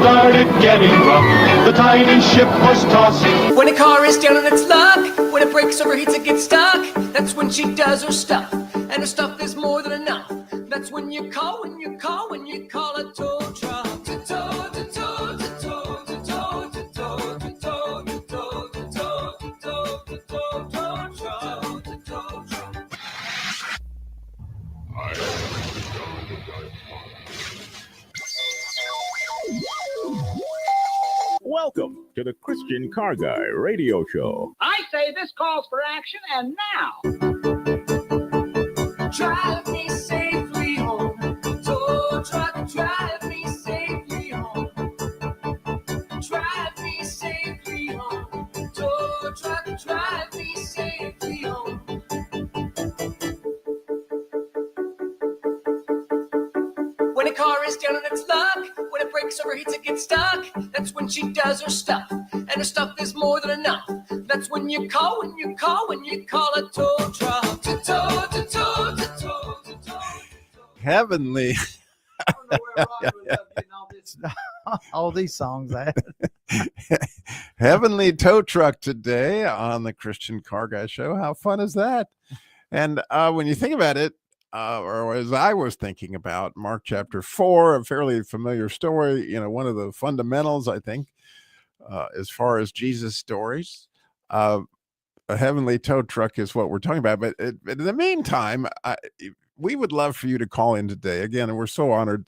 started getting rough, the tiny ship was tossed. When a car is down on its luck, when it breaks, overheats, it gets stuck. That's when she does her stuff, and her stuff is more than enough. That's when you call a tow truck. To tow, to tow, to tow, to tow, to tow, to tow, to tow, to tow, to tow, to tow, to tow truck. Welcome to the Christian Car Guy Radio Show. I say this calls for action, and now. Drive me safely home, tow truck, drive me safely home. Drive me safely home, tow truck, drive me safely home. When a car is down on its luck, when it breaks, overheats, it gets stuck. That's when she does her stuff, and her stuff is more than enough. That's when you call a tow truck. To tow, to tow, to tow, to tow. Heavenly. I don't know where Roger was up getting all these songs at. Heavenly tow truck today on the Christian Car Guy Show. How fun is that? And when you think about it, or as I was thinking about Mark chapter 4, a fairly familiar story, you know, one of the fundamentals, I think, as far as Jesus stories, a heavenly tow truck is what we're talking about. But in the meantime, we would love for you to call in today. Again, and we're so honored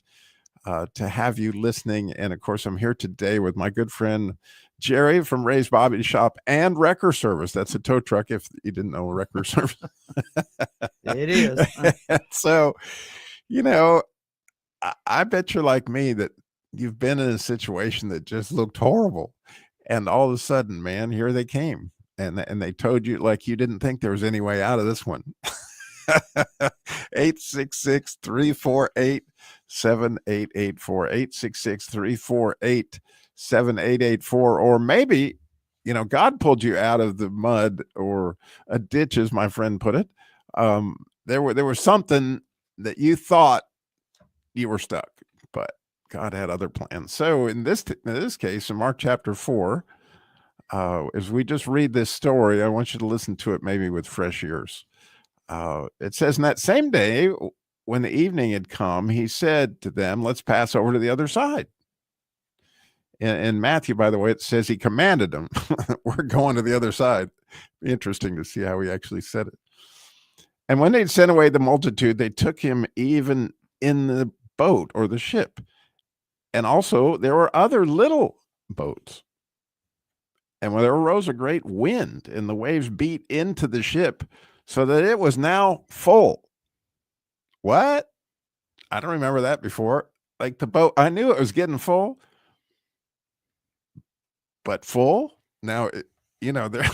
to have you listening. And of course, I'm here today with my good friend Jerry from Ray's Bobby Shop and Wrecker Service. That's a tow truck, if you didn't know Wrecker Service. It is. So, you know, I bet you're like me that you've been in a situation that just looked horrible. And all of a sudden, man, here they came. And they told you like you didn't think there was any way out of this one. 866-348-7884. 866-348-7884. Or maybe, you know, God pulled you out of the mud or a ditch, as my friend put it. There was something that you thought you were stuck, but God had other plans. So in this case, in Mark chapter 4, as we just read this story, I want you to listen to it maybe with fresh ears. It says, in that same day, when the evening had come, he said to them, let's pass over to the other side. In Matthew, by the way, it says he commanded them. We're going to the other side. Interesting to see how he actually said it. And when they'd sent away the multitude, they took him even in the boat or the ship. And also there were other little boats. And when there arose a great wind, and the waves beat into the ship, so that it was now full. What? I don't remember that before. Like the boat, I knew it was getting full, but full. Now, you know, there,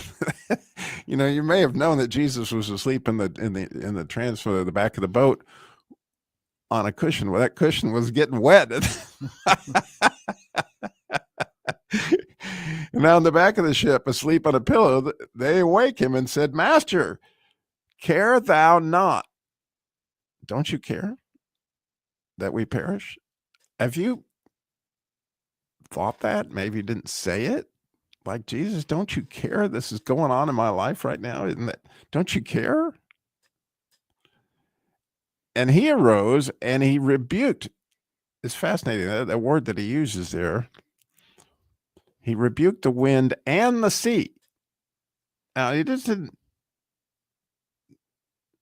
you know, you may have known that Jesus was asleep in the transfer of the back of the boat on a cushion. Well, that cushion was getting wet. And now in the back of the ship, asleep on a pillow, they awake him and said, Master, care thou not? Don't you care that we perish? Have you thought that? Maybe you didn't say it. Like, Jesus, don't you care? This is going on in my life right now. Isn't it? Don't you care? And he arose and he rebuked. It's fascinating. That word that he uses there. He rebuked the wind and the sea. Now, he just didn't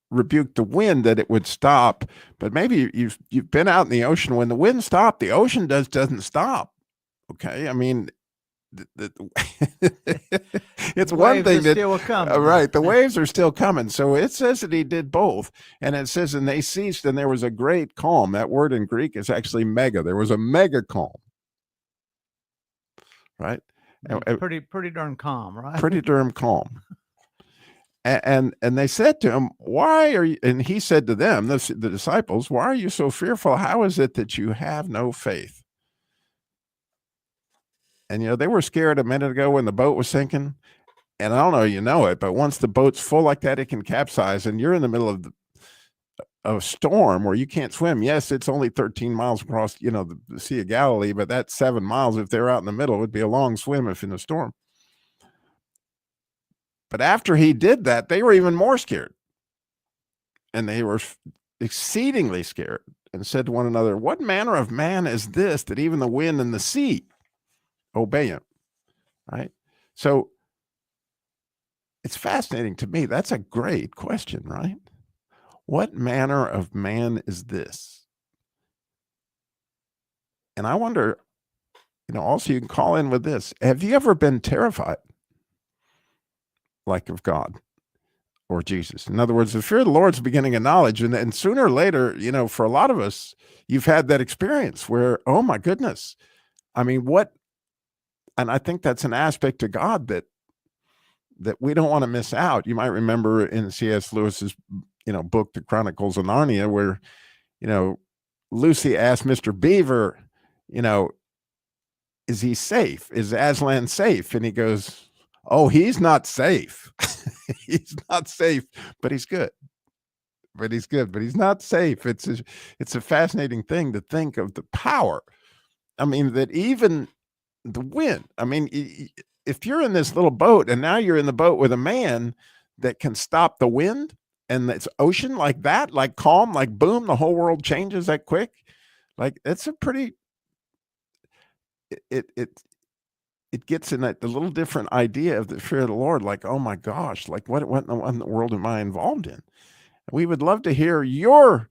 rebuke the wind that it would stop, but maybe you've been out in the ocean. When the wind stopped, the ocean doesn't stop. Okay, I mean, it's one thing that still coming. Right, the waves are still coming. So it says that he did both, and it says, and they ceased, and there was a great calm. That word in Greek is actually mega. There was a mega calm. Right? Pretty darn calm, right? Pretty darn calm. And they said to him, why are you, and he said to them, the disciples, why are you so fearful? How is it that you have no faith? And, you know, they were scared a minute ago when the boat was sinking. And I don't know, you know it, but once the boat's full like that, it can capsize, and you're in the middle of a storm where you can't swim. Yes, it's only 13 miles across, the Sea of Galilee, but that's 7 miles. If they're out in the middle, it would be a long swim if in a storm. But after he did that, they were even more scared. And they were exceedingly scared and said to one another, what manner of man is this that even the wind and the sea obey him? Right? So it's fascinating to me. That's a great question, right? What manner of man is this? And I wonder, also you can call in with this. Have you ever been terrified? Like of God or Jesus? In other words, the fear of the Lord is the beginning of knowledge. And sooner or later, for a lot of us, you've had that experience where, oh my goodness, I mean, and I think that's an aspect of God that we don't want to miss out. You might remember in C.S. Lewis's, book, The Chronicles of Narnia, where, Lucy asked Mr. Beaver, is he safe? Is Aslan safe? And he goes, oh, he's not safe. He's not safe, but he's good. But he's good, but he's not safe. It's a fascinating thing to think of the power. I mean, that even the wind, I mean, if you're in this little boat and now you're in the boat with a man that can stop the wind and it's ocean like that, like calm, like boom, the whole world changes that quick. Like it's a pretty, it gets in the little different idea of the fear of the Lord. Like, oh my gosh, like what in the world am I involved in? We would love to hear your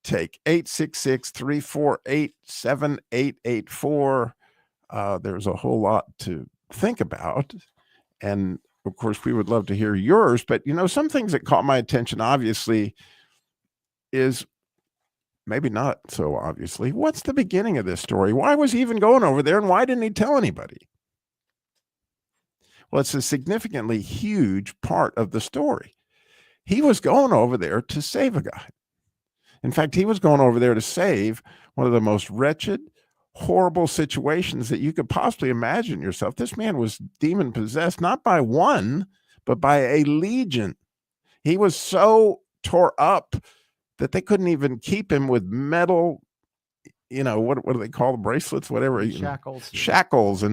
take. 866-348-7884. There's a whole lot to think about. And of course, we would love to hear yours. But, some things that caught my attention, obviously, is maybe not so obviously. What's the beginning of this story? Why was he even going over there? And why didn't he tell anybody? Well, it's a significantly huge part of the story. He was going over there to save a guy. In fact, he was going over there to save one of the most wretched, horrible situations that you could possibly imagine yourself. This man was demon possessed, not by one, but by a legion. He was so tore up that they couldn't even keep him with metal, what do they call the bracelets, whatever. Shackles.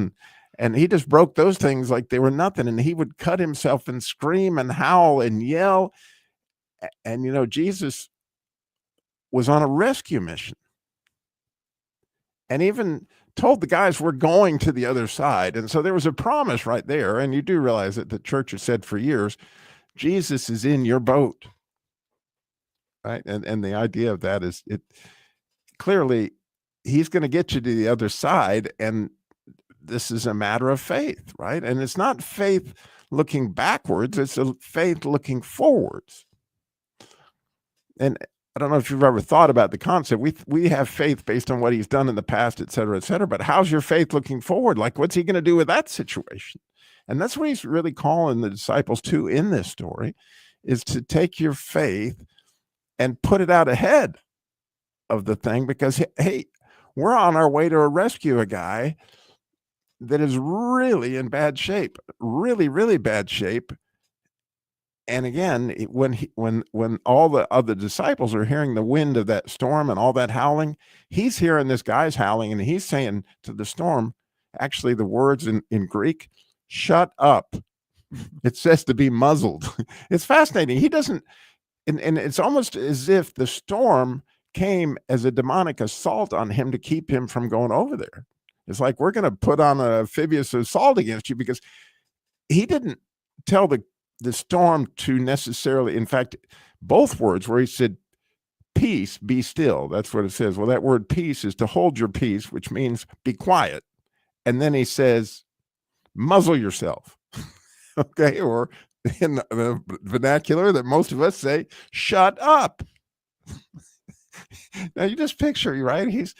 And he just broke those things like they were nothing. And he would cut himself and scream and howl and yell. And, Jesus was on a rescue mission. And even told the guys, we're going to the other side. And so there was a promise right there. And you do realize that the church has said for years, Jesus is in your boat. Right. And the idea of that is clearly he's going to get you to the other side. And this is a matter of faith. Right. And it's not faith looking backwards. It's a faith looking forwards. And I don't know if you've ever thought about the concept. We have faith based on what he's done in the past, et cetera, but how's your faith looking forward? Like, what's he going to do with that situation? And that's what he's really calling the disciples to in this story, is to take your faith and put it out ahead of the thing, because, hey, we're on our way to rescue a guy that is really in bad shape, really, really bad shape. And again, when all the other disciples are hearing the wind of that storm and all that howling, he's hearing this guy's howling, and he's saying to the storm, actually the words in Greek, shut up. It says to be muzzled. It's fascinating. He doesn't, and it's almost as if the storm came as a demonic assault on him to keep him from going over there. It's like, we're going to put on a amphibious assault against you, because he didn't tell the storm to necessarily, in fact, both words where he said, peace, be still. That's what it says. Well, that word peace is to hold your peace, which means be quiet. And then he says, muzzle yourself. Okay. Or in the vernacular that most of us say, shut up. Now you just picture, right? He's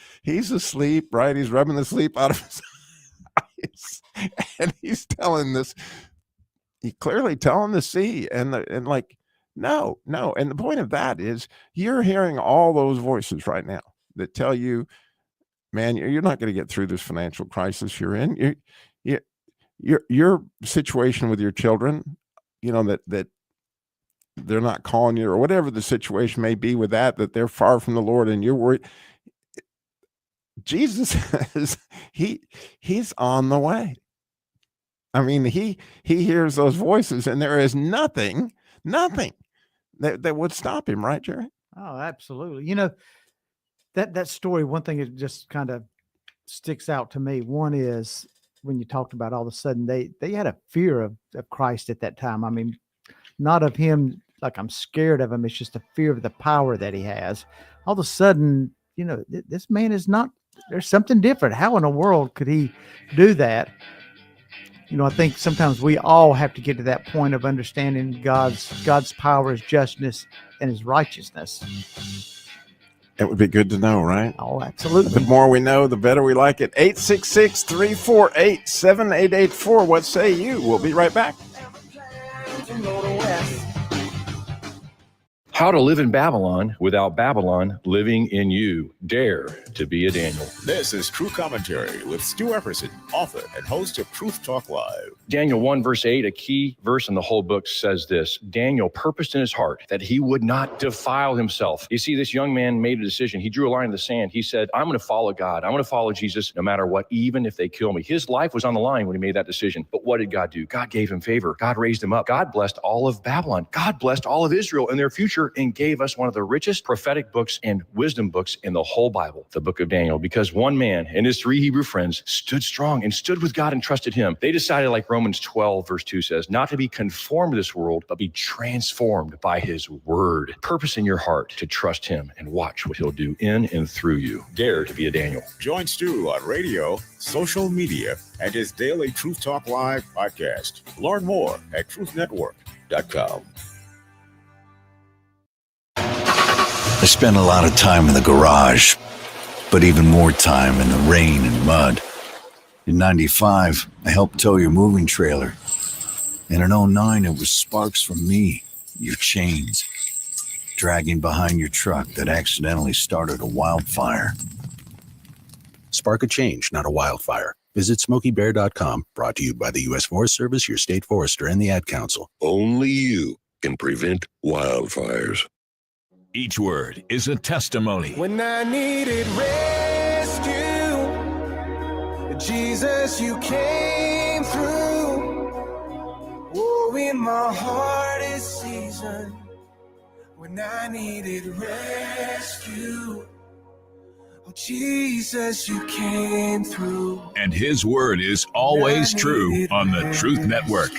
asleep, right? He's rubbing the sleep out of his eyes. And he's telling this, he clearly telling the sea and like, no. And the point of that is, you're hearing all those voices right now that tell you, man, you're not going to get through this financial crisis you're in. Your situation with your children, that they're not calling you, or whatever the situation may be with that they're far from the Lord and you're worried. Jesus says he's on the way. I mean, he hears those voices, and there is nothing that would stop him, right, Jerry? Oh, absolutely. You know, that story, one thing that just kind of sticks out to me. One is when you talked about all of a sudden they had a fear of Christ at that time. I mean, not of him like I'm scared of him. It's just a fear of the power that he has. All of a sudden, you know, this man is not, there's something different. How in the world could he do that? You know, I think sometimes we all have to get to that point of understanding God's power, his justness, and his righteousness. It would be good to know, right? Oh, absolutely. The more we know, the better we like it. 866-348-7884. What say you? We'll be right back. How to live in Babylon without Babylon living in you. Dare to be a Daniel. This is True Commentary with Stu Epperson, author and host of Truth Talk Live. Daniel 1 verse 8, a key verse in the whole book, says this: Daniel purposed in his heart that he would not defile himself. You see, this young man made a decision. He drew a line in the sand. He said, I'm going to follow God. I'm going to follow Jesus no matter what, even if they kill me. His life was on the line when he made that decision. But what did God do? God gave him favor. God raised him up. God blessed all of Babylon. God blessed all of Israel and their future, and gave us one of the richest prophetic books and wisdom books in the whole Bible, the book of Daniel, because one man and his 3 Hebrew friends stood strong and stood with God and trusted him. They decided, like Romans 12 verse 2 says, not to be conformed to this world, but be transformed by his word. Purpose in your heart to trust him and watch what he'll do in and through you. Dare to be a Daniel. Join Stu on radio, social media, and his daily Truth Talk Live podcast. Learn more at truthnetwork.com. I spent a lot of time in the garage, but even more time in the rain and mud. In 95, I helped tow your moving trailer. And in 09, it was sparks from me, your chains, dragging behind your truck that accidentally started a wildfire. Spark a change, not a wildfire. Visit SmokeyBear.com, brought to you by the U.S. Forest Service, your state forester, and the Ad Council. Only you can prevent wildfires. Each word is a testimony. When I needed rescue, Jesus, you came through. Oh, in my hardest season, when I needed rescue, oh, Jesus, you came through. And his word is always true on the Truth Network.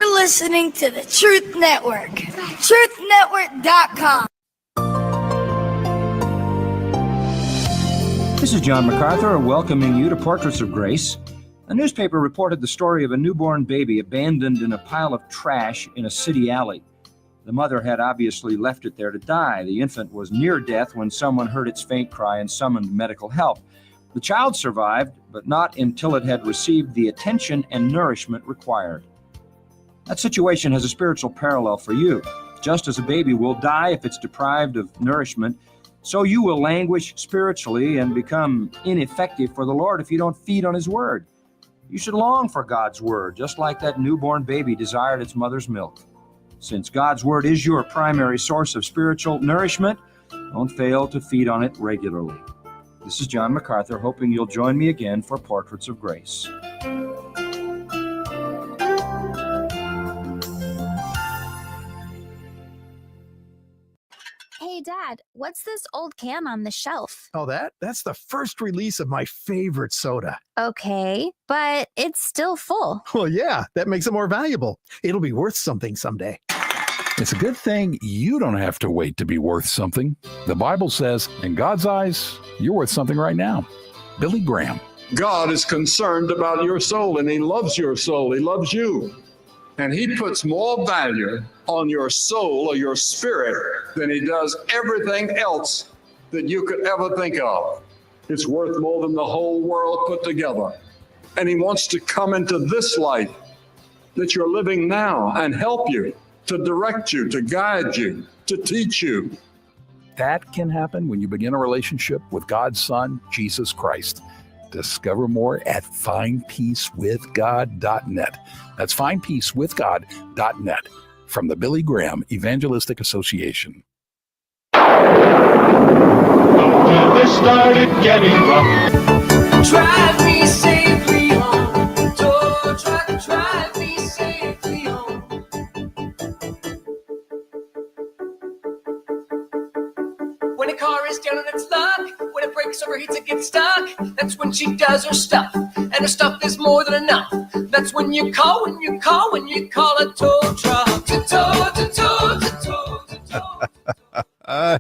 You're listening to the Truth Network. TruthNetwork.com. This is John MacArthur welcoming you to Portraits of Grace. A newspaper reported the story of a newborn baby abandoned in a pile of trash in a city alley. The mother had obviously left it there to die. The infant was near death when someone heard its faint cry and summoned medical help. The child survived, but not until it had received the attention and nourishment required. That situation has a spiritual parallel for you. Just as a baby will die if it's deprived of nourishment, so you will languish spiritually and become ineffective for the Lord if you don't feed on his word. You should long for God's word, just like that newborn baby desired its mother's milk. Since God's word is your primary source of spiritual nourishment, don't fail to feed on it regularly. This is John MacArthur, hoping you'll join me again for Portraits of Grace. Hey, Dad, what's this old can on the shelf? Oh, that's the first release of my favorite soda. Okay, but it's still full. Well, yeah, that makes it more valuable. It'll be worth something someday. It's a good thing you don't have to wait to be worth something. The Bible says, in God's eyes, you're worth something right now. Billy Graham. God is concerned about your soul, and he loves your soul. He loves you. And he puts more value on your soul or your spirit than he does everything else that you could ever think of. It's worth more than the whole world put together. And he wants to come into this life that you're living now and help you, to direct you, to guide you, to teach you. That can happen when you begin a relationship with God's Son, Jesus Christ. Discover more at findpeacewithgod.net. That's findpeacewithgod.net from the Billy Graham Evangelistic Association. Till this started getting rough. Drive me safely home. Tow truck, drive me safely home. When a car is down on its luck, when it breaks, overheats, it gets stuck, that's when she does her stuff. And her stuff is more than enough. That's when you call a tow truck. To tow, to tow, to tow, to tow.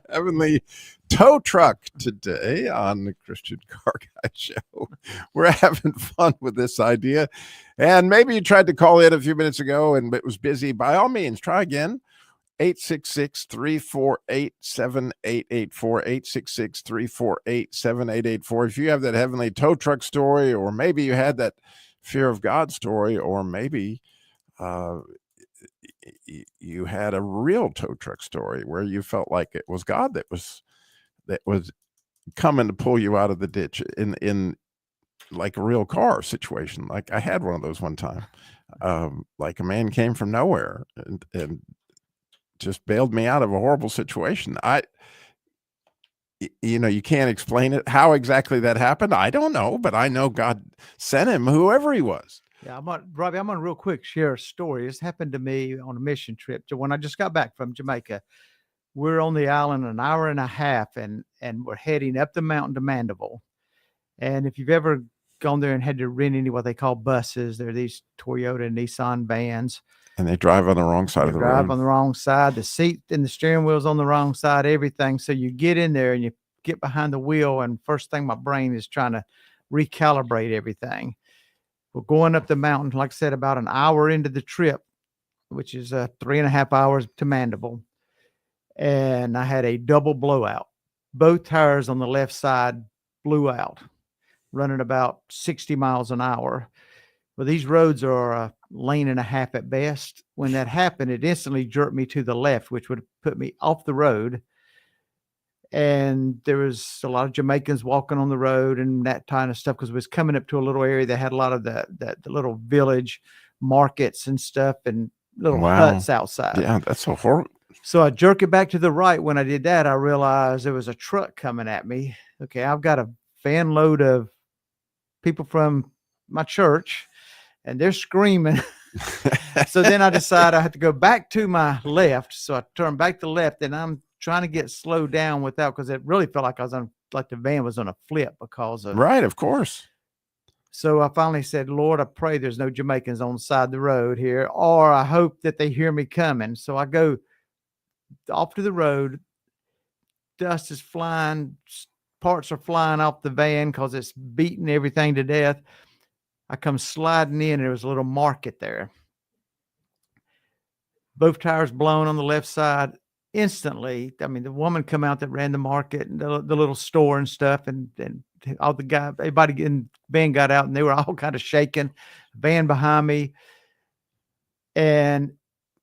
Heavenly tow truck today on the Christian Car Guy Show. We're having fun with this idea. And maybe you tried to call in a few minutes ago and it was busy. By all means, try again. 866-348-7884, 866-348-7884. If you have that heavenly tow truck story, or maybe you had that fear of God story, or maybe you had a real tow truck story where you felt like it was God that was coming to pull you out of the ditch in like a real car situation. Like I had one of those one time. Like a man came from nowhere and just bailed me out of a horrible situation. You can't explain it. How exactly that happened, I don't know, but I know God sent him, whoever he was. Yeah, Robbie, I'm on real quick share a story. This happened to me on a mission trip. When I just got back from Jamaica, we're on the island an hour and a half, and we're heading up the mountain to Mandeville. And if you've ever gone there and had to rent any what they call buses, they're these Toyota and Nissan vans. And they drive on the wrong side of the road. Drive on the wrong side. The seat and the steering wheel's on the wrong side, everything. So you get in there and you get behind the wheel, and first thing my brain is trying to recalibrate everything. We're going up the mountain, like I said, about an hour into the trip, which is 3.5 hours to Mandeville. And I had a double blowout. Both tires on the left side blew out, running about 60 miles an hour. Well, these roads are a lane and a half at best. When that happened, it instantly jerked me to the left, which would put me off the road. And there was a lot of Jamaicans walking on the road and that kind of stuff, because it was coming up to a little area that had a lot of the little village markets and stuff and little huts outside. Yeah, that's so horrible. So I jerk it back to the right. When I did that, I realized there was a truck coming at me. Okay, I've got a van load of people from my church, and they're screaming. So then I decided I had to go back to my left. So I turned back to left, and I'm trying to get slowed down without, because it really felt like I was on, like the van was on a flip because of. Right, of course. So I finally said, Lord, I pray there's no Jamaicans on the side of the road here, or I hope that they hear me coming. So I go off to the road. Dust is flying. Parts are flying off the van because it's beating everything to death. I come sliding in, and there was a little market there. Both tires blown on the left side. Instantly, I mean, the woman come out that ran the market and the little store and stuff, and all the guy, everybody in the van got out, and they were all kind of shaking. Van behind me, and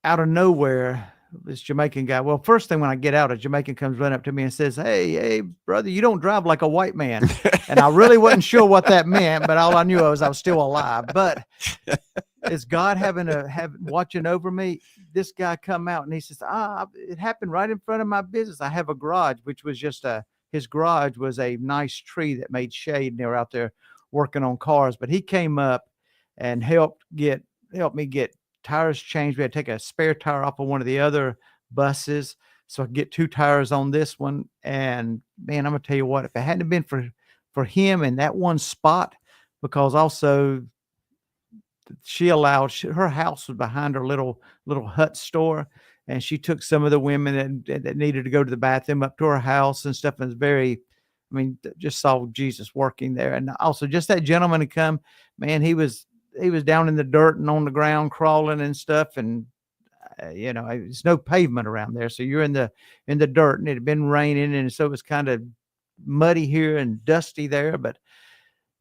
out of nowhere, this Jamaican guy. Well, first thing when I get out, a Jamaican comes running up to me and says, "Hey, brother, you don't drive like a white man." And I really wasn't sure what that meant, but all I knew was I was still alive. But is God watching over me? This guy come out and he says, it happened right in front of my business. I have a garage, which was his garage was a nice tree that made shade, and they were out there working on cars. But he came up and helped me get tires changed. We had to take a spare tire off of one of the other buses so I could get 2 tires on this one. And man, I'm gonna tell you what, if it hadn't been for him in that one spot, because also she allowed, her house was behind her little hut store, and she took some of the women that needed to go to the bathroom up to her house and stuff. And it was just saw Jesus working there. And also just that gentleman to come, man, he was down in the dirt and on the ground crawling and stuff. And there's no pavement around there, so you're in the dirt, and it had been raining, and so it was kind of muddy here and dusty there. But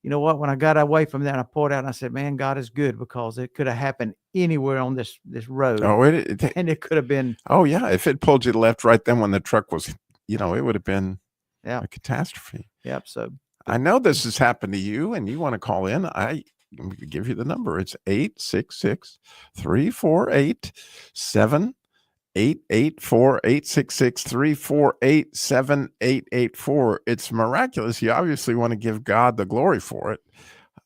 you know what? When I got away from that, I pulled out and I said, man, God is good, because it could have happened anywhere on this road. Oh, and it could have been. Oh, yeah. If it pulled you left right then when the truck was, it would have been a catastrophe. Yep. So I know this has happened to you and you want to call in. I'm going to give you the number. It's 866-348-7884, 866-348-7884. It's miraculous. You obviously want to give God the glory for it.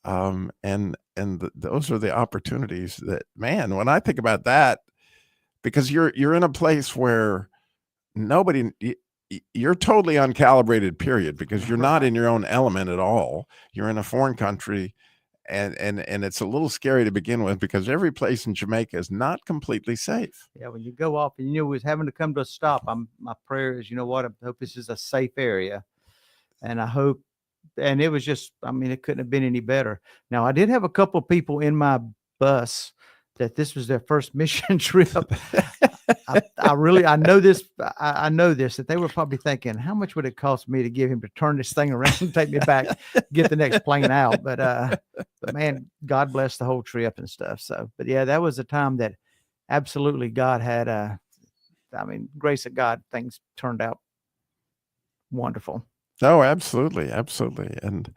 Those are the opportunities that, man, when I think about that, because you're in a place where you're totally uncalibrated, period, because you're not in your own element at all. You're in a foreign country, and it's a little scary to begin with, because every place in Jamaica is not completely safe. Yeah, when you go off and you know was having to come to a stop, my prayer is, you know what, I hope this is a safe area, and I hope. And it was just, I mean, it couldn't have been any better. Now, I did have a couple of people in my bus that this was their first mission trip. I know this, that they were probably thinking, how much would it cost me to give him to turn this thing around and take me back, get the next plane out? But man, God bless the whole trip and stuff. So, but yeah, that was a time that absolutely God had, grace of God, things turned out wonderful. Oh, absolutely. Absolutely. And,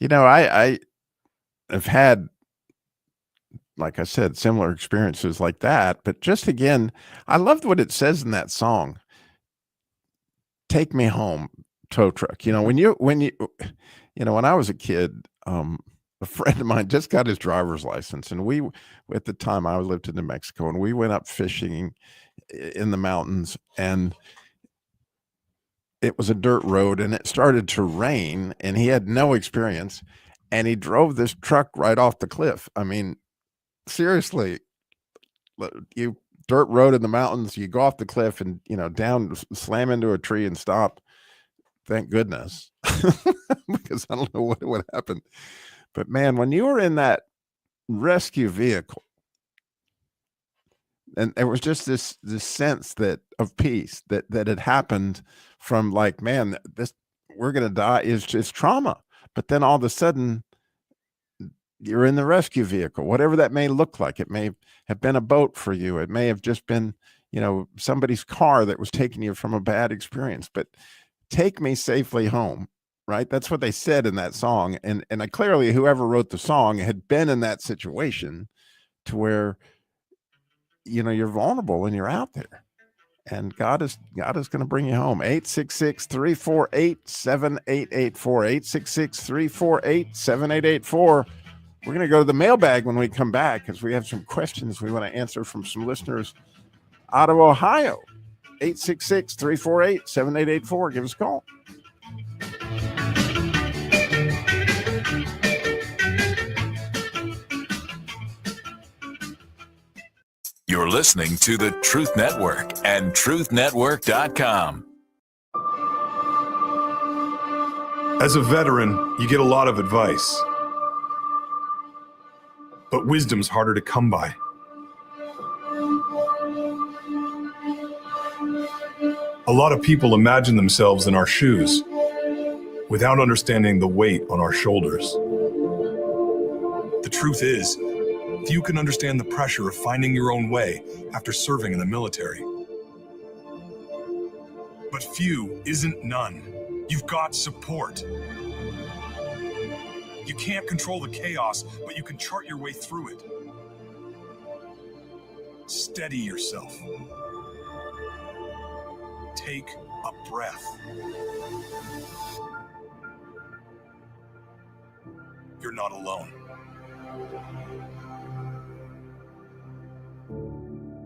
I have had, like I said, similar experiences like that. But just again, I loved what it says in that song. Take me home, tow truck. When I was a kid, a friend of mine just got his driver's license. And at the time I lived in New Mexico, and we went up fishing in the mountains, and it was a dirt road, and it started to rain, and he had no experience, and he drove this truck right off the cliff. I mean, seriously, you dirt road in the mountains, you go off the cliff and, down, slam into a tree and stop. Thank goodness, because I don't know what would happen. But man, when you were in that rescue vehicle, and there was just this sense of peace that had happened from, like, man, we're going to die, is just trauma. But then all of a sudden you're in the rescue vehicle, whatever that may look like. It may have been a boat for you. It may have just been, somebody's car that was taking you from a bad experience, but take me safely home. Right. That's what they said in that song. And clearly whoever wrote the song had been in that situation to where, you're vulnerable and you're out there, and God is going to bring you home. 866-348-7884, 866-348-7884. We're going to go to the mailbag when we come back, because we have some questions we want to answer from some listeners out of Ohio. 866-348-7884. Give us a call. You're listening to the Truth Network and truthnetwork.com. As a veteran, you get a lot of advice, but wisdom's harder to come by. A lot of people imagine themselves in our shoes without understanding the weight on our shoulders. The truth is, few can understand the pressure of finding your own way after serving in the military. But few isn't none. You've got support. You can't control the chaos, but you can chart your way through it. Steady yourself. Take a breath. You're not alone.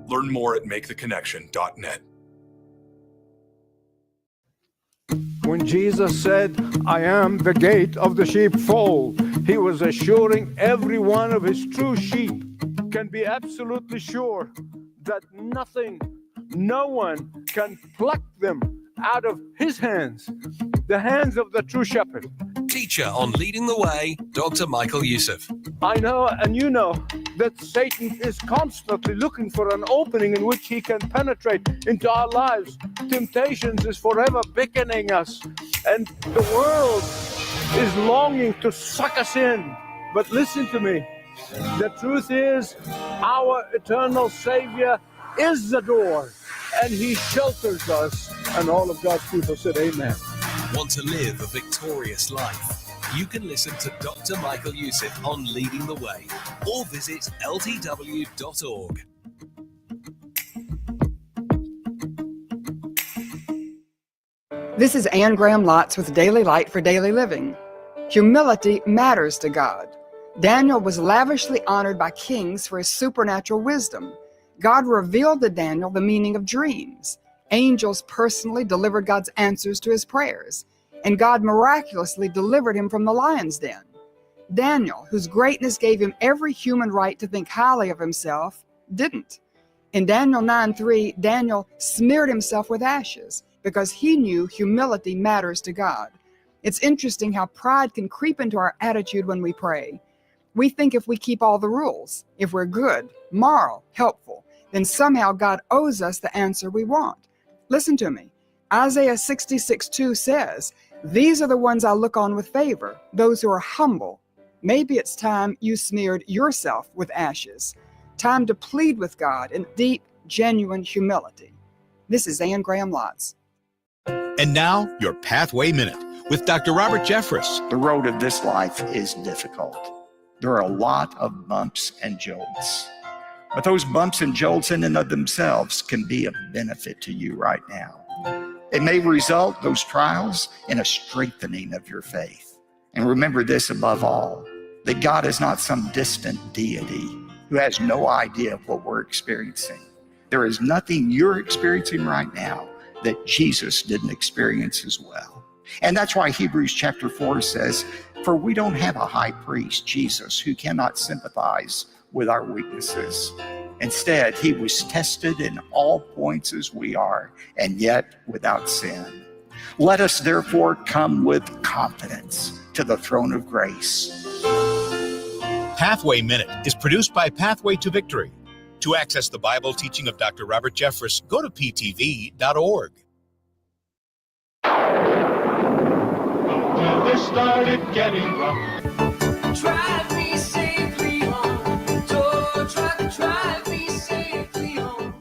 Learn more at maketheconnection.net. When Jesus said, I am the gate of the sheepfold, he was assuring every one of his true sheep can be absolutely sure that no one can pluck them out of his hands, the hands of the true shepherd. Teacher on Leading the Way, Dr. Michael Youssef. I know, and you know, that Satan is constantly looking for an opening in which he can penetrate into our lives. Temptations is forever beckoning us, and the world is longing to suck us in. But listen to me. The truth is, our eternal Savior is the door, and he shelters us. And all of God's people said, amen. Want to live a victorious life? you can listen to Dr. Michael Youssef on Leading the Way or visit ltw.org. This is Anne Graham Lotz with Daily Light for Daily Living. Humility matters to God. Daniel was lavishly honored by kings for his supernatural wisdom. God revealed to Daniel the meaning of dreams. Angels personally delivered God's answers to his prayers, and God miraculously delivered him from the lion's den. Daniel, whose greatness gave him every human right to think highly of himself, didn't. In Daniel 9:3, Daniel smeared himself with ashes because he knew humility matters to God. It's interesting how pride can creep into our attitude when we pray. We think if we keep all the rules, if we're good, moral, helpful, then somehow God owes us the answer we want. Listen to me. Isaiah 66:2 says, "These are the ones I look on with favor, those who are humble." Maybe it's time you smeared yourself with ashes. Time to plead with God in deep, genuine humility. This is Anne Graham Lotz. And now, your Pathway Minute with Dr. Robert Jeffress. The road of this life is difficult. There are a lot of bumps and jolts. But those bumps and jolts in and of themselves can be of benefit to you right now. It may result, those trials, in a strengthening of your faith. And remember this above all, that God is not some distant deity who has no idea of what we're experiencing. There is nothing you're experiencing right now that Jesus didn't experience as well. And that's why Hebrews chapter 4 says, "For we don't have a high priest, Jesus, who cannot sympathize with our weaknesses. Instead, he was tested in all points as we are, and yet without sin. Let us therefore come with confidence to the throne of grace." Pathway Minute is produced by Pathway to Victory. To access the Bible teaching of Dr. Robert Jeffress, go to ptv.org. Weather started getting rough. Drive me safely home. Tow truck, drive me safely home.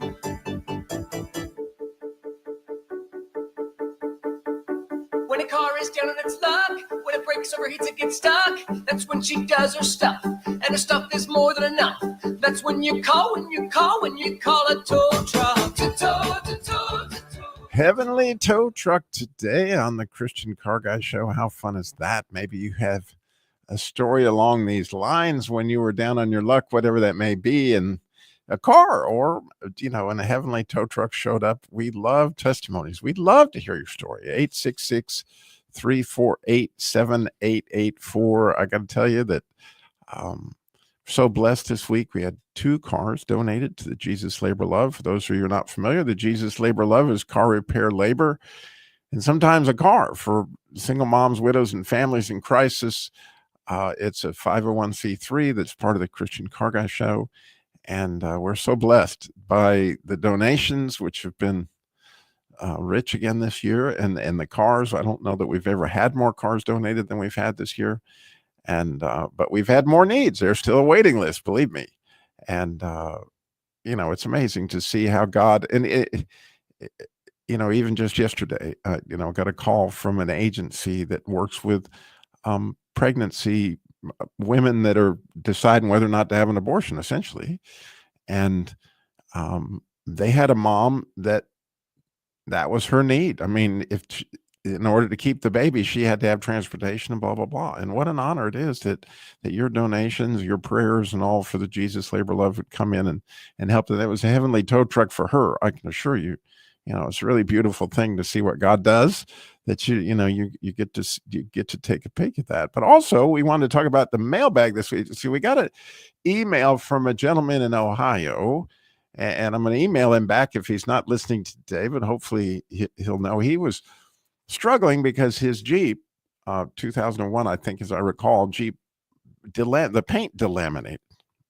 When a car is down on its luck, when it breaks, overheats, it gets stuck, that's when she does her stuff. And her stuff is more than enough. That's when you call a tow truck. To tow. Heavenly Tow Truck today on the Christian Car Guy Show. How fun is that? Maybe you have a story along these lines when you were down on your luck, whatever that may be, and a car or, and a Heavenly Tow Truck showed up. We love testimonies. We'd love to hear your story. 866-348-7884. I got to tell you that so blessed this week. We had 2 cars donated to the Jesus Labor Love. For those of you who are not familiar, the Jesus Labor Love is car repair labor and sometimes a car for single moms, widows, and families in crisis. It's a 501c3 that's part of the Christian Car Guy Show. And we're so blessed by the donations, which have been rich again this year. And the cars, I don't know that we've ever had more cars donated than we've had this year. And but we've had more needs. There's still a waiting list, believe me. And it's amazing to see how God, and even just yesterday, got a call from an agency that works with pregnancy women that are deciding whether or not to have an abortion, essentially. And they had a mom that was her need. I mean, in order to keep the baby, she had to have transportation and blah, blah, blah. And what an honor it is that your donations, your prayers, and all for the Jesus Labor Love would come in and help them. That was a Heavenly Tow Truck for her. I can assure you, it's a really beautiful thing to see what God does, that you get to take a peek at that. But also, we wanted to talk about the mailbag this week. See, we got an email from a gentleman in Ohio, and I'm going to email him back if he's not listening today, but hopefully he'll know. He was struggling because his Jeep, 2001, I think, as I recall, Jeep, the paint delaminated,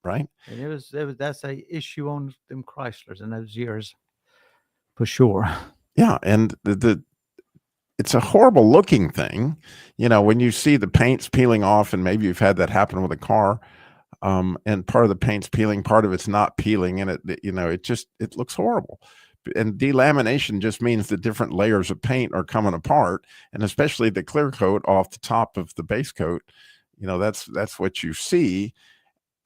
right? And that's a issue on them Chryslers in those years, for sure. Yeah, and it's a horrible looking thing, when you see the paint's peeling off, and maybe you've had that happen with a car, and part of the paint's peeling, part of it's not peeling, and it looks horrible And delamination just means the different layers of paint are coming apart, and especially the clear coat off the top of the base coat. That's what you see.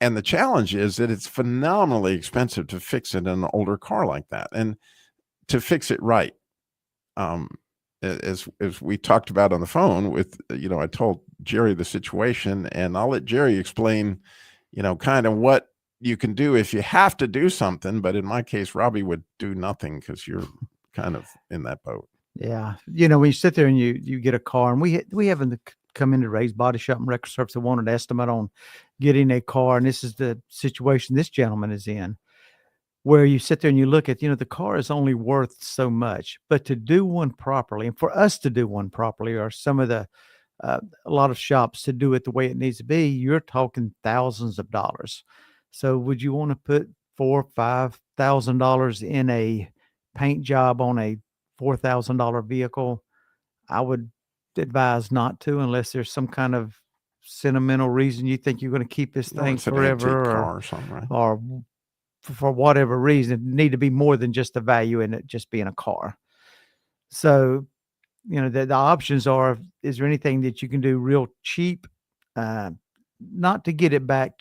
And the challenge is that it's phenomenally expensive to fix it in an older car like that, and to fix it right. As we talked about on the phone with, I told Jerry the situation, and I'll let Jerry explain, kind of what you can do if you have to do something. But in my case, Robbie would do nothing because you're kind of in that boat. Yeah. When you sit there and you get a car, and we haven't come into Ray's Body Shop and Record Service and want an estimate on getting a car. And this is the situation this gentleman is in, where you sit there and you look at, the car is only worth so much, but to do one properly, and for us to do one properly, or some of the, a lot of shops to do it the way it needs to be, you're talking thousands of dollars. So would you want to put $4,000 or $5,000 in a paint job on a $4,000 vehicle? I would advise not to, unless there's some kind of sentimental reason you think you're going to keep this thing It's an forever, antique car or something, right? or for whatever reason, need to be more than just the value in it just being a car. So, the options are, is there anything that you can do real cheap, not to get it back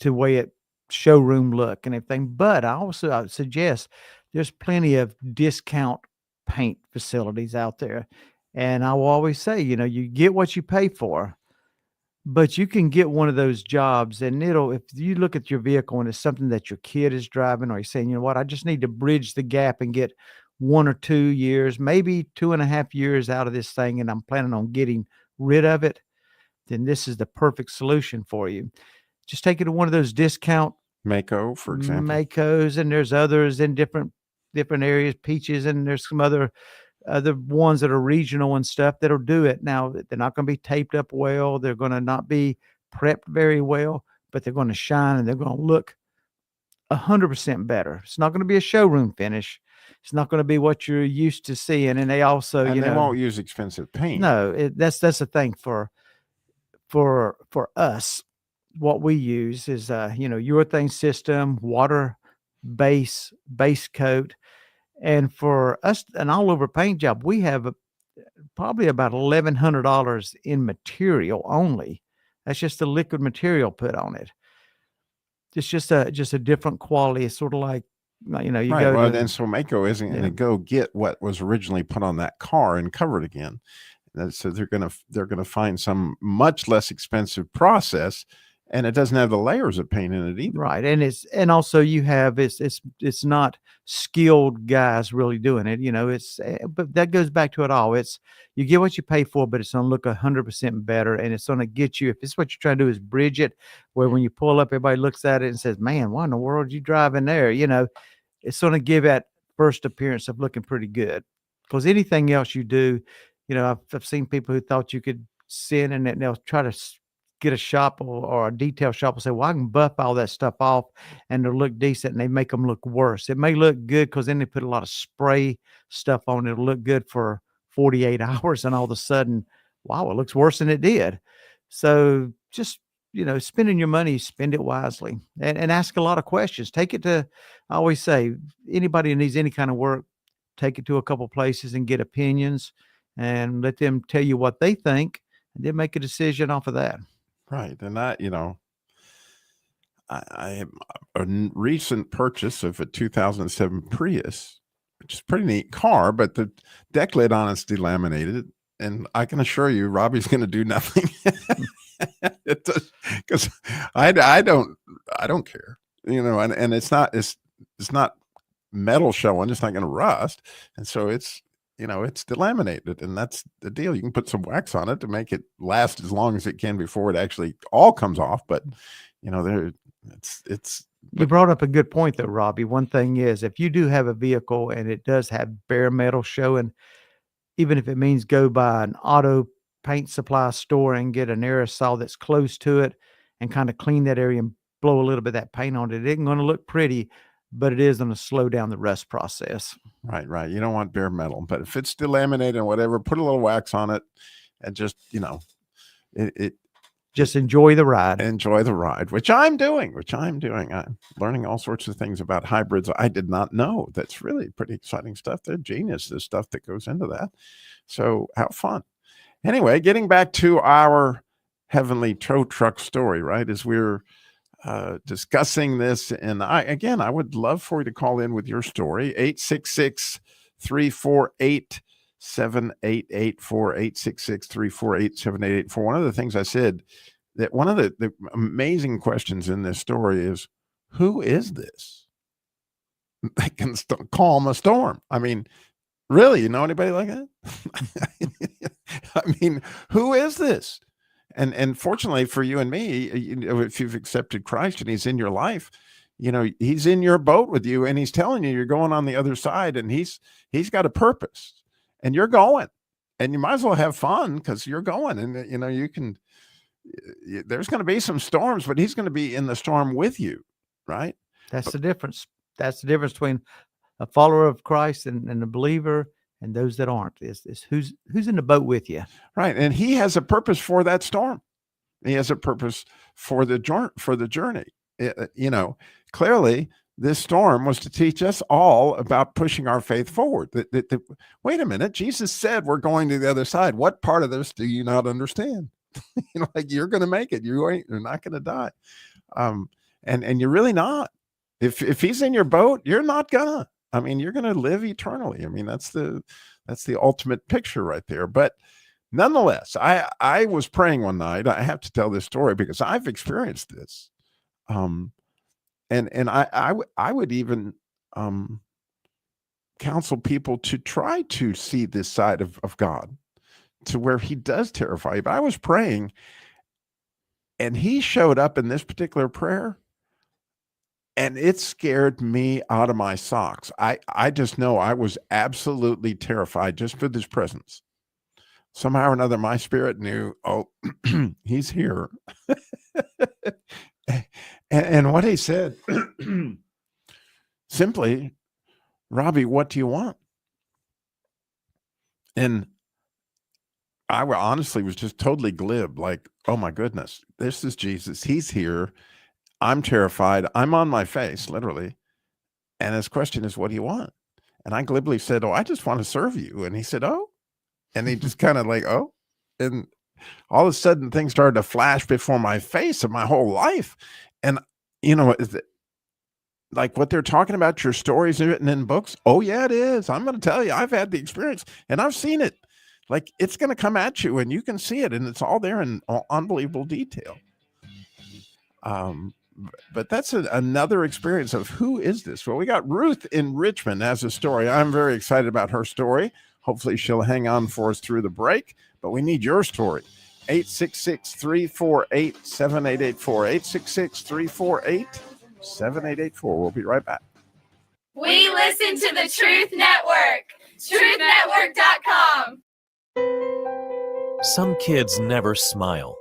to way it showroom look and everything, but I would suggest there's plenty of discount paint facilities out there. And I will always say, you get what you pay for, but you can get one of those jobs, and if you look at your vehicle and it's something that your kid is driving, or you're saying, you know what, I just need to bridge the gap and get 1 or 2 years, maybe 2.5 years out of this thing, and I'm planning on getting rid of it, then this is the perfect solution for you. Just take it to one of those discount Mako, for example. Makos, and there's others in different areas, Peaches, and there's some other ones that are regional and stuff that'll do it. Now, they're not going to be taped up well. They're going to not be prepped very well, but they're going to shine and they're going to look 100% better. It's not going to be a showroom finish. It's not going to be what you're used to seeing. And they also, and they won't use expensive paint. No, that's the thing for us. What we use is, urethane system, water base coat. And for us, an all over paint job, we have probably about $1,100 in material only. That's just the liquid material put on it. It's just a different quality. It's sort of like, you right. go. Well, and so Mako isn't going to go get what was originally put on that car and cover it again. So they're going to find some much less expensive process, and it doesn't have the layers of paint in it either. Right. And also you have, it's not skilled guys really doing it, but that goes back to it all. It's, you get what you pay for, but it's going to look 100% better. And it's going to get you, if it's what you're trying to do is bridge it, where when you pull up, everybody looks at it and says, man, why in the world are you driving there? It's going to give that first appearance of looking pretty good, because anything else you do, I've seen people who thought you could sit in it and they'll try to get a shop or a detail shop and say, well, I can buff all that stuff off and it'll look decent, and they make them look worse. It may look good because then they put a lot of spray stuff on it. It'll look good for 48 hours, and all of a sudden, wow, it looks worse than it did. So just, spending your money, spend it wisely, and ask a lot of questions. Take it to, I always say, anybody who needs any kind of work, take it to a couple places and get opinions and let them tell you what they think, and then make a decision off of that. Right. And I have a recent purchase of a 2007 Prius, which is a pretty neat car, but the deck lid on it's delaminated, and I can assure you Robbie's going to do nothing. Because I don't care, and it's not metal showing, it's not going to rust. And so it's delaminated, and that's the deal. You can put some wax on it to make it last as long as it can before it actually all comes off. But you brought up a good point though, Robbie. One thing is, if you do have a vehicle and it does have bare metal showing, even if it means go by an auto paint supply store and get an aerosol that's close to it and kind of clean that area and blow a little bit of that paint on it, it ain't going to look pretty, but it is going to slow down the rust process. Right. You don't want bare metal, but if it's delaminated and whatever, put a little wax on it, and just, Just enjoy the ride. Enjoy the ride, which I'm doing. I'm learning all sorts of things about hybrids I did not know. That's really pretty exciting stuff. They're genius, the stuff that goes into that. So have fun. Anyway, getting back to our heavenly tow truck story, right? As we're discussing this, and I would love for you to call in with your story. 866-348-7884, 866-348-7884. One of the things I said, that one of the amazing questions in this story is, who is this that can calm a storm? I mean, really, you know anybody like that? I mean, who is this? And fortunately for you and me, if you've accepted Christ and he's in your life, he's in your boat with you, and he's telling you you're going on the other side, and he's got a purpose, and you're going, and you might as well have fun because you're going, and you can. There's going to be some storms, but he's going to be in the storm with you, right? That's the difference. That's the difference between a follower of Christ and a believer, and those that aren't. Is who's in the boat with you, right? And he has a purpose for that storm. He has a purpose for the journey. Clearly, this storm was to teach us all about pushing our faith forward. Wait a minute, Jesus said we're going to the other side. What part of this do you not understand? Like, you're going to make it. You're not going to die, and you're really not. If he's in your boat, you're not gonna. I mean, you're going to live eternally. I mean, that's the ultimate picture right there. But nonetheless, I was praying one night. I have to tell this story because I've experienced this. And I would even counsel people to try to see this side of God, to where he does terrify you. But I was praying, and he showed up in this particular prayer, and it scared me out of my socks. I just know I was absolutely terrified just for this presence. Somehow or another, my spirit knew, oh, he's here. and what he said, simply, Robbie, what do you want? And I honestly was just totally glib, like, oh my goodness, this is Jesus. He's here. I'm terrified. I'm on my face, literally. And his question is, what do you want? And I glibly said, oh, I just want to serve you. And he said, oh. And he just kind of like, oh. And all of a sudden, things started to flash before my face of my whole life. And, like what they're talking about, your stories written in books. Oh, yeah, it is. I'm going to tell you, I've had the experience, and I've seen it. Like, it's going to come at you, and you can see it, and it's all there in unbelievable detail. But that's another experience of who is this? Well, we got Ruth in Richmond has a story. I'm very excited about her story. Hopefully she'll hang on for us through the break, but we need your story. 866-348-7884, 866-348-7884. We'll be right back. We listen to the Truth Network, truthnetwork.com. Some kids never smile.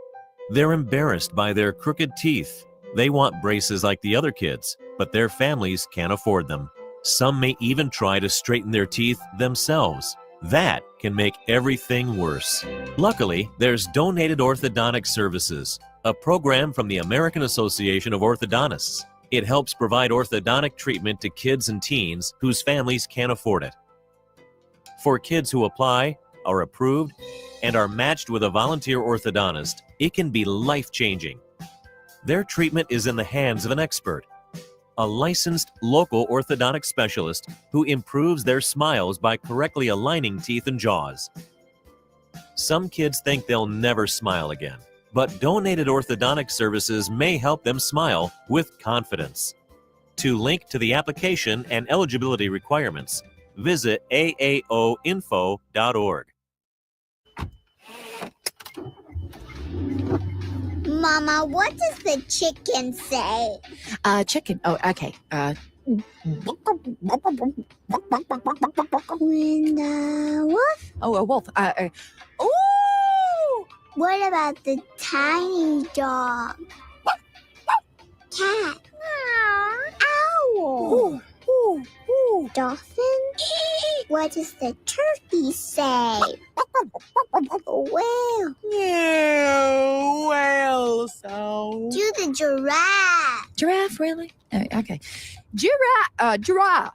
They're embarrassed by their crooked teeth. They want braces like the other kids, but their families can't afford them. Some may even try to straighten their teeth themselves. That can make everything worse. Luckily, there's Donated Orthodontic Services, a program from the American Association of Orthodontists. It helps provide orthodontic treatment to kids and teens whose families can't afford it. For kids who apply, are approved, and are matched with a volunteer orthodontist, it can be life-changing. Their treatment is in the hands of an expert, a licensed local orthodontic specialist who improves their smiles by correctly aligning teeth and jaws. Some kids think they'll never smile again, but Donated Orthodontic Services may help them smile with confidence. To link to the application and eligibility requirements, visit aaoinfo.org. Mama, what does the chicken say? Chicken. Oh, okay. When the wolf? Oh, a wolf. Ooh! What about the tiny dog? Cat. Owl. Dolphin? What does the turkey say? Whale. Yeah, well. Okay. Giraffe.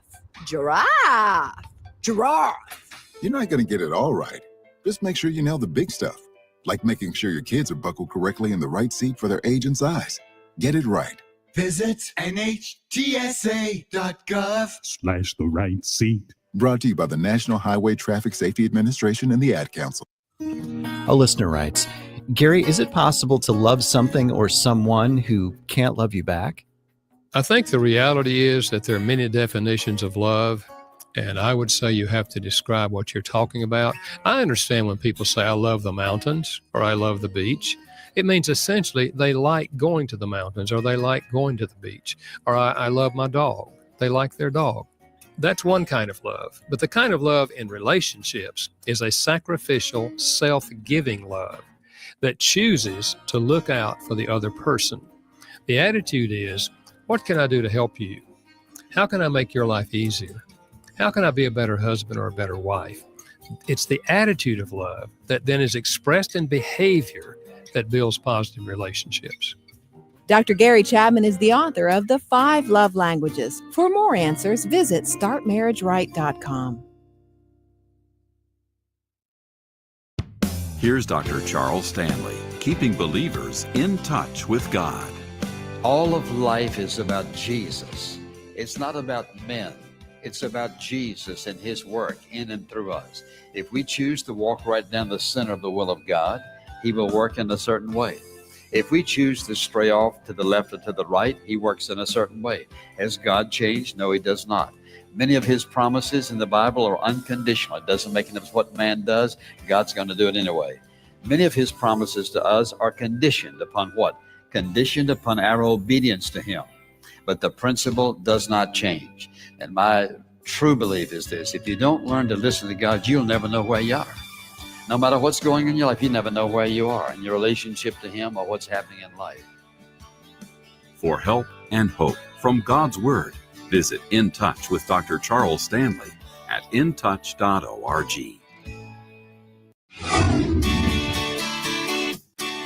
You're not going to get it all right. Just make sure you nail the big stuff, like making sure your kids are buckled correctly in the right seat for their age and size. Get it right. Visit NHTSA.gov/the right seat. Brought to you by the National Highway Traffic Safety Administration and the Ad Council. A listener writes, Gary, is it possible to love something or someone who can't love you back? I think the reality is that there are many definitions of love, and I would say you have to describe what you're talking about. I understand when people say, I love the mountains or I love the beach. It means essentially they like going to the mountains or they like going to the beach, or I love my dog. They like their dog. That's one kind of love. But the kind of love in relationships is a sacrificial, self-giving love that chooses to look out for the other person. The attitude is, what can I do to help you? How can I make your life easier? How can I be a better husband or a better wife? It's the attitude of love that then is expressed in behavior that builds positive relationships. Dr. Gary Chapman is the author of The 5 Love Languages. For more answers, visit startmarriageright.com. Here's Dr. Charles Stanley, keeping believers in touch with God. All of life is about Jesus. It's not about men. It's about Jesus and his work in and through us. If we choose to walk right down the center of the will of God, he will work in a certain way. If we choose to stray off to the left or to the right, he works in a certain way. Has God changed? No, he does not. Many of his promises in the Bible are unconditional. It doesn't make any difference what man does. God's going to do it anyway. Many of his promises to us are conditioned upon what? Conditioned upon our obedience to him. But the principle does not change. And my true belief is this: if you don't learn to listen to God, you'll never know where you are. No matter what's going on in your life, you never know where you are in your relationship to him or what's happening in life. For help and hope from God's Word, visit In Touch with Dr. Charles Stanley at intouch.org.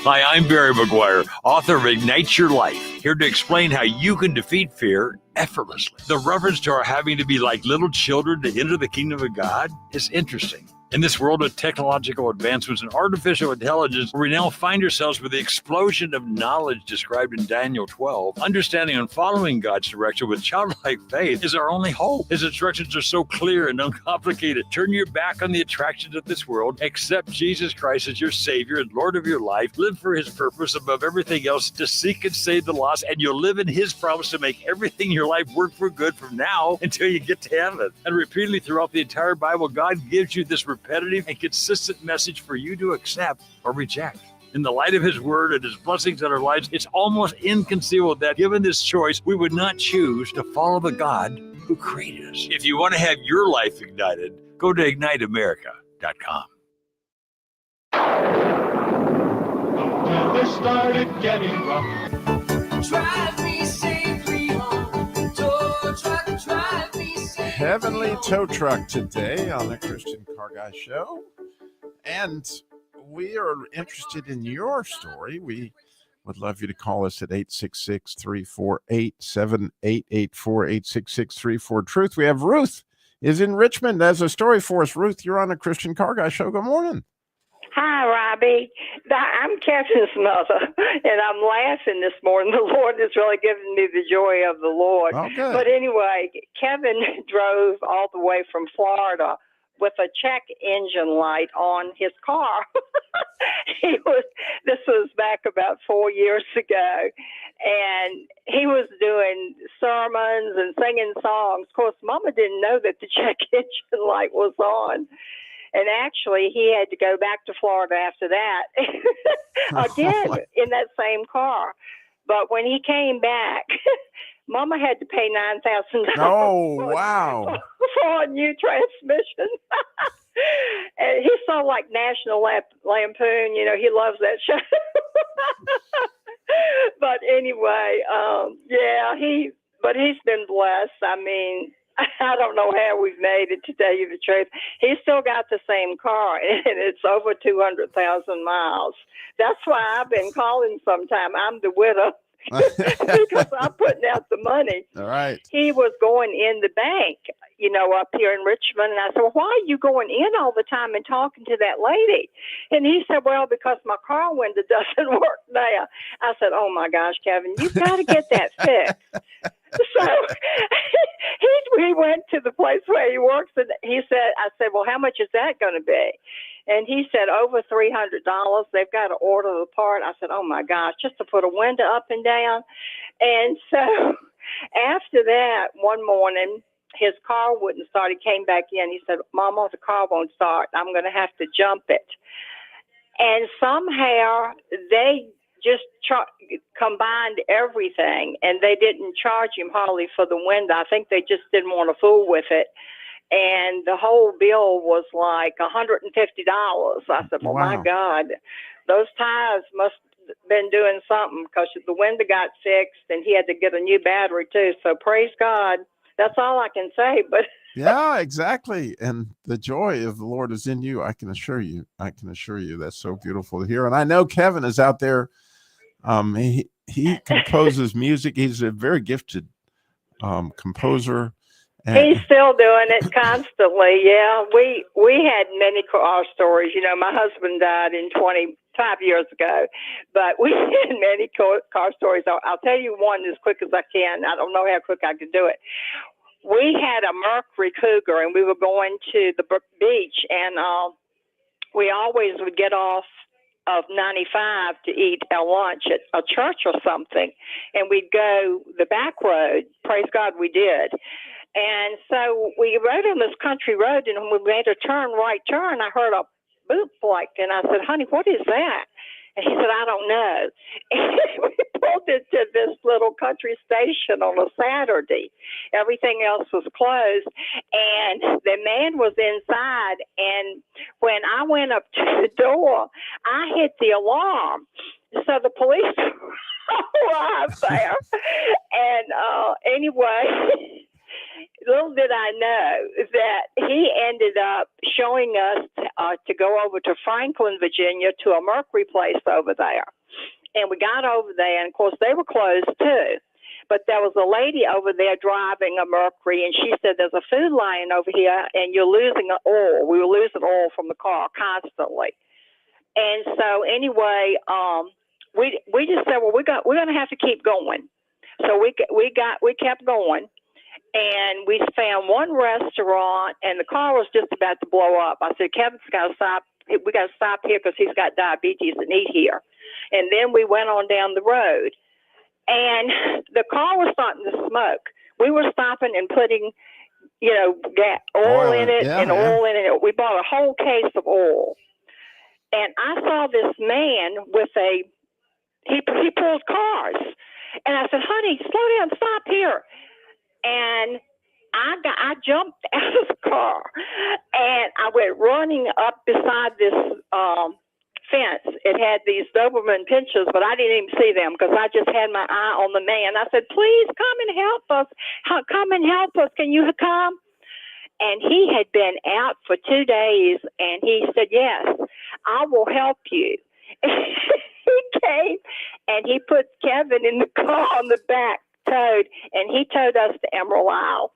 Hi, I'm Barry McGuire, author of Ignite Your Life, here to explain how you can defeat fear effortlessly. The reference to our having to be like little children to enter the kingdom of God is interesting. In this world of technological advancements and artificial intelligence, we now find ourselves with the explosion of knowledge described in Daniel 12. Understanding and following God's direction with childlike faith is our only hope. His instructions are so clear and uncomplicated. Turn your back on the attractions of this world. Accept Jesus Christ as your Savior and Lord of your life. Live for his purpose above everything else. To seek and save the lost, and you'll live in his promise to make everything in your life work for good from now until you get to heaven. And repeatedly throughout the entire Bible, God gives you this repetitive and consistent message for you to accept or reject. In the light of his word and his blessings in our lives, it's almost inconceivable that given this choice, we would not choose to follow the God who created us. If you want to have your life ignited, go to igniteamerica.com. And they started getting rough. Drive me safely home. Tow truck, drive me safely Heavenly Tow Truck today on the Christian Car Guy Show. And we are interested in your story. We would love you to call us at 866-348-7884, 866-34-TRUTH. We have Ruth is in Richmond has a story for us. Ruth, you're on the Christian Car Guy Show. Good morning. Hi, Robbie. I'm Kevin's mother, and I'm laughing this morning. The Lord has really given me the joy of the Lord. Oh, good. But anyway, Kevin drove all the way from Florida with a check engine light on his car. This was back about 4 years ago, and he was doing sermons and singing songs. Of course, Mama didn't know that the check engine light was on. And actually, he had to go back to Florida after that, again, in that same car. But when he came back, Mama had to pay $9,000 Oh, wow. for a new transmission. And he saw like National Lampoon. You know, he loves that show. But anyway, yeah, he's been blessed. I mean, I don't know how we've made it, to tell you the truth. He's still got the same car, and it's over 200,000 miles. That's why I've been calling sometime. I'm the widow because I'm putting out the money. All right. He was going in the bank, up here in Richmond. And I said, well, why are you going in all the time and talking to that lady? And he said, well, because my car window doesn't work now. I said, oh my gosh, Kevin, you've got to get that fixed. So he went to the place where he works, and I said, well, how much is that going to be? And he said, over $300. They've got to order the part. I said, oh my gosh, just to put a window up and down. And so after that, one morning, his car wouldn't start. He came back in. He said, Mama, the car won't start. I'm going to have to jump it. And somehow they just combined everything, and they didn't charge him hardly for the window. I think they just didn't want to fool with it. And the whole bill was like $150. I said, well, Wow. my God, those tires must have been doing something, because the window got fixed and he had to get a new battery too. So praise God. That's all I can say. But Yeah, exactly. And the joy of the Lord is in you. I can assure you. That's so beautiful to hear. And I know Kevin is out there. He composes music. He's a very gifted composer. And he's still doing it constantly. Yeah, we had many car stories. My husband died 25 years ago, but we had many car stories. I'll tell you one as quick as I can. I don't know how quick I can do it. We had a Mercury Cougar, and we were going to the beach, and we always would get off of 95 to eat our lunch at a church or something, and we'd go the back road. Praise God, we did. And so we rode on this country road, and when we made a right turn, I heard a boop like, and I said, honey, what is that? And he said, I don't know. And we pulled into this little country station on a Saturday. Everything else was closed, and the man was inside. And when I went up to the door, I hit the alarm. So the police arrived there. And anyway, little did I know that he ended up showing us to go over to Franklin, Virginia, to a Mercury place over there. And we got over there, and of course they were closed too. But there was a lady over there driving a Mercury, and she said, there's a food line over here, and you're losing oil. We were losing oil from the car constantly. And so anyway, we just said, well, we're going to have to keep going. So we kept going. And we found one restaurant, and the car was just about to blow up. I said, Kevin's got to stop. We got to stop here because he's got diabetes and eat here. And then we went on down the road, and the car was starting to smoke. We were stopping and putting, oil in it oil in it. We bought a whole case of oil. And I saw this man with he pulls cars. And I said, honey, slow down, stop here. And I jumped out of the car, and I went running up beside this fence. It had these Doberman pinschers, but I didn't even see them because I just had my eye on the man. I said, please come and help us. Come and help us. Can you come? And he had been out for 2 days, and he said, yes, I will help you. He came, and he put Kevin in the car on the back, towed, and he towed us to Emerald Isle.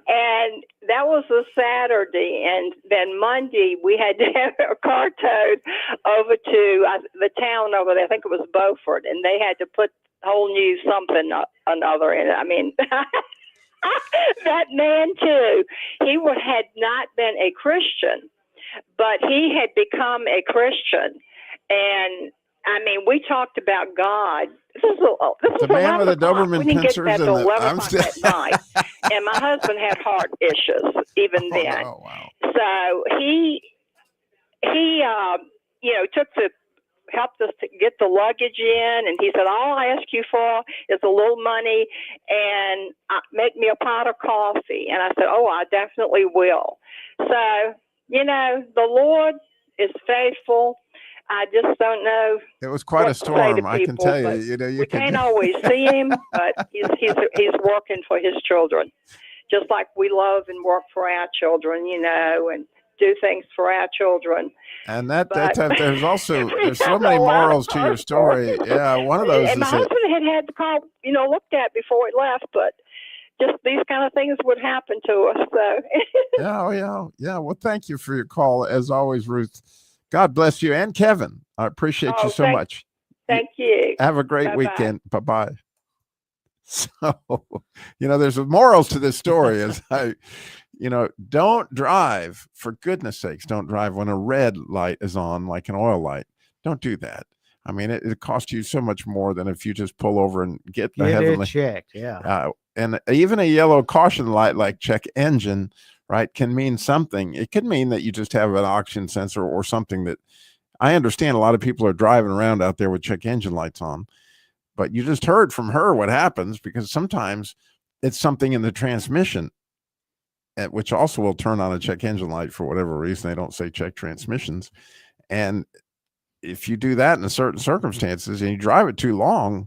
And that was a Saturday, and then Monday we had to have our car towed over to the town over there. I think it was Beaufort, and they had to put whole new something another in it. I mean, that man too. He had not been a Christian, but he had become a Christian, and I mean, we talked about God. This was the man with the Doberman we didn't get pinschers that and till the 11 o'clock at night. And my husband had heart issues even then. Oh, wow. So he helped us to get the luggage in, and he said, all I ask you for is a little money and make me a pot of coffee. And I said, oh, I definitely will. So, the Lord is faithful. I just don't know. It was quite a storm, I can tell you. We can't always see him, but he's working for his children, just like we love and work for our children, and do things for our children. And there's There's so many morals to your story. Yeah, one of those and my is that, husband had the car, looked at before it left, but just these kind of things would happen to us. So yeah. Well, thank you for your call as always, Ruth. God bless you and Kevin. I appreciate you so much. Thank you. Have a great Bye-bye. weekend. Bye-bye. So, there's morals to this story as don't drive, for goodness sakes, don't drive when a red light is on, like an oil light. Don't do that. I mean, it costs you so much more than if you just pull over and get the heavenly checked. Yeah. And even a yellow caution light, like check engine, right, can mean something. It could mean that you just have an oxygen sensor or something that I understand. A lot of people are driving around out there with check engine lights on, but you just heard from her what happens, because sometimes it's something in the transmission, which also will turn on a check engine light for whatever reason. They don't say check transmissions. And if you do that in certain circumstances and you drive it too long,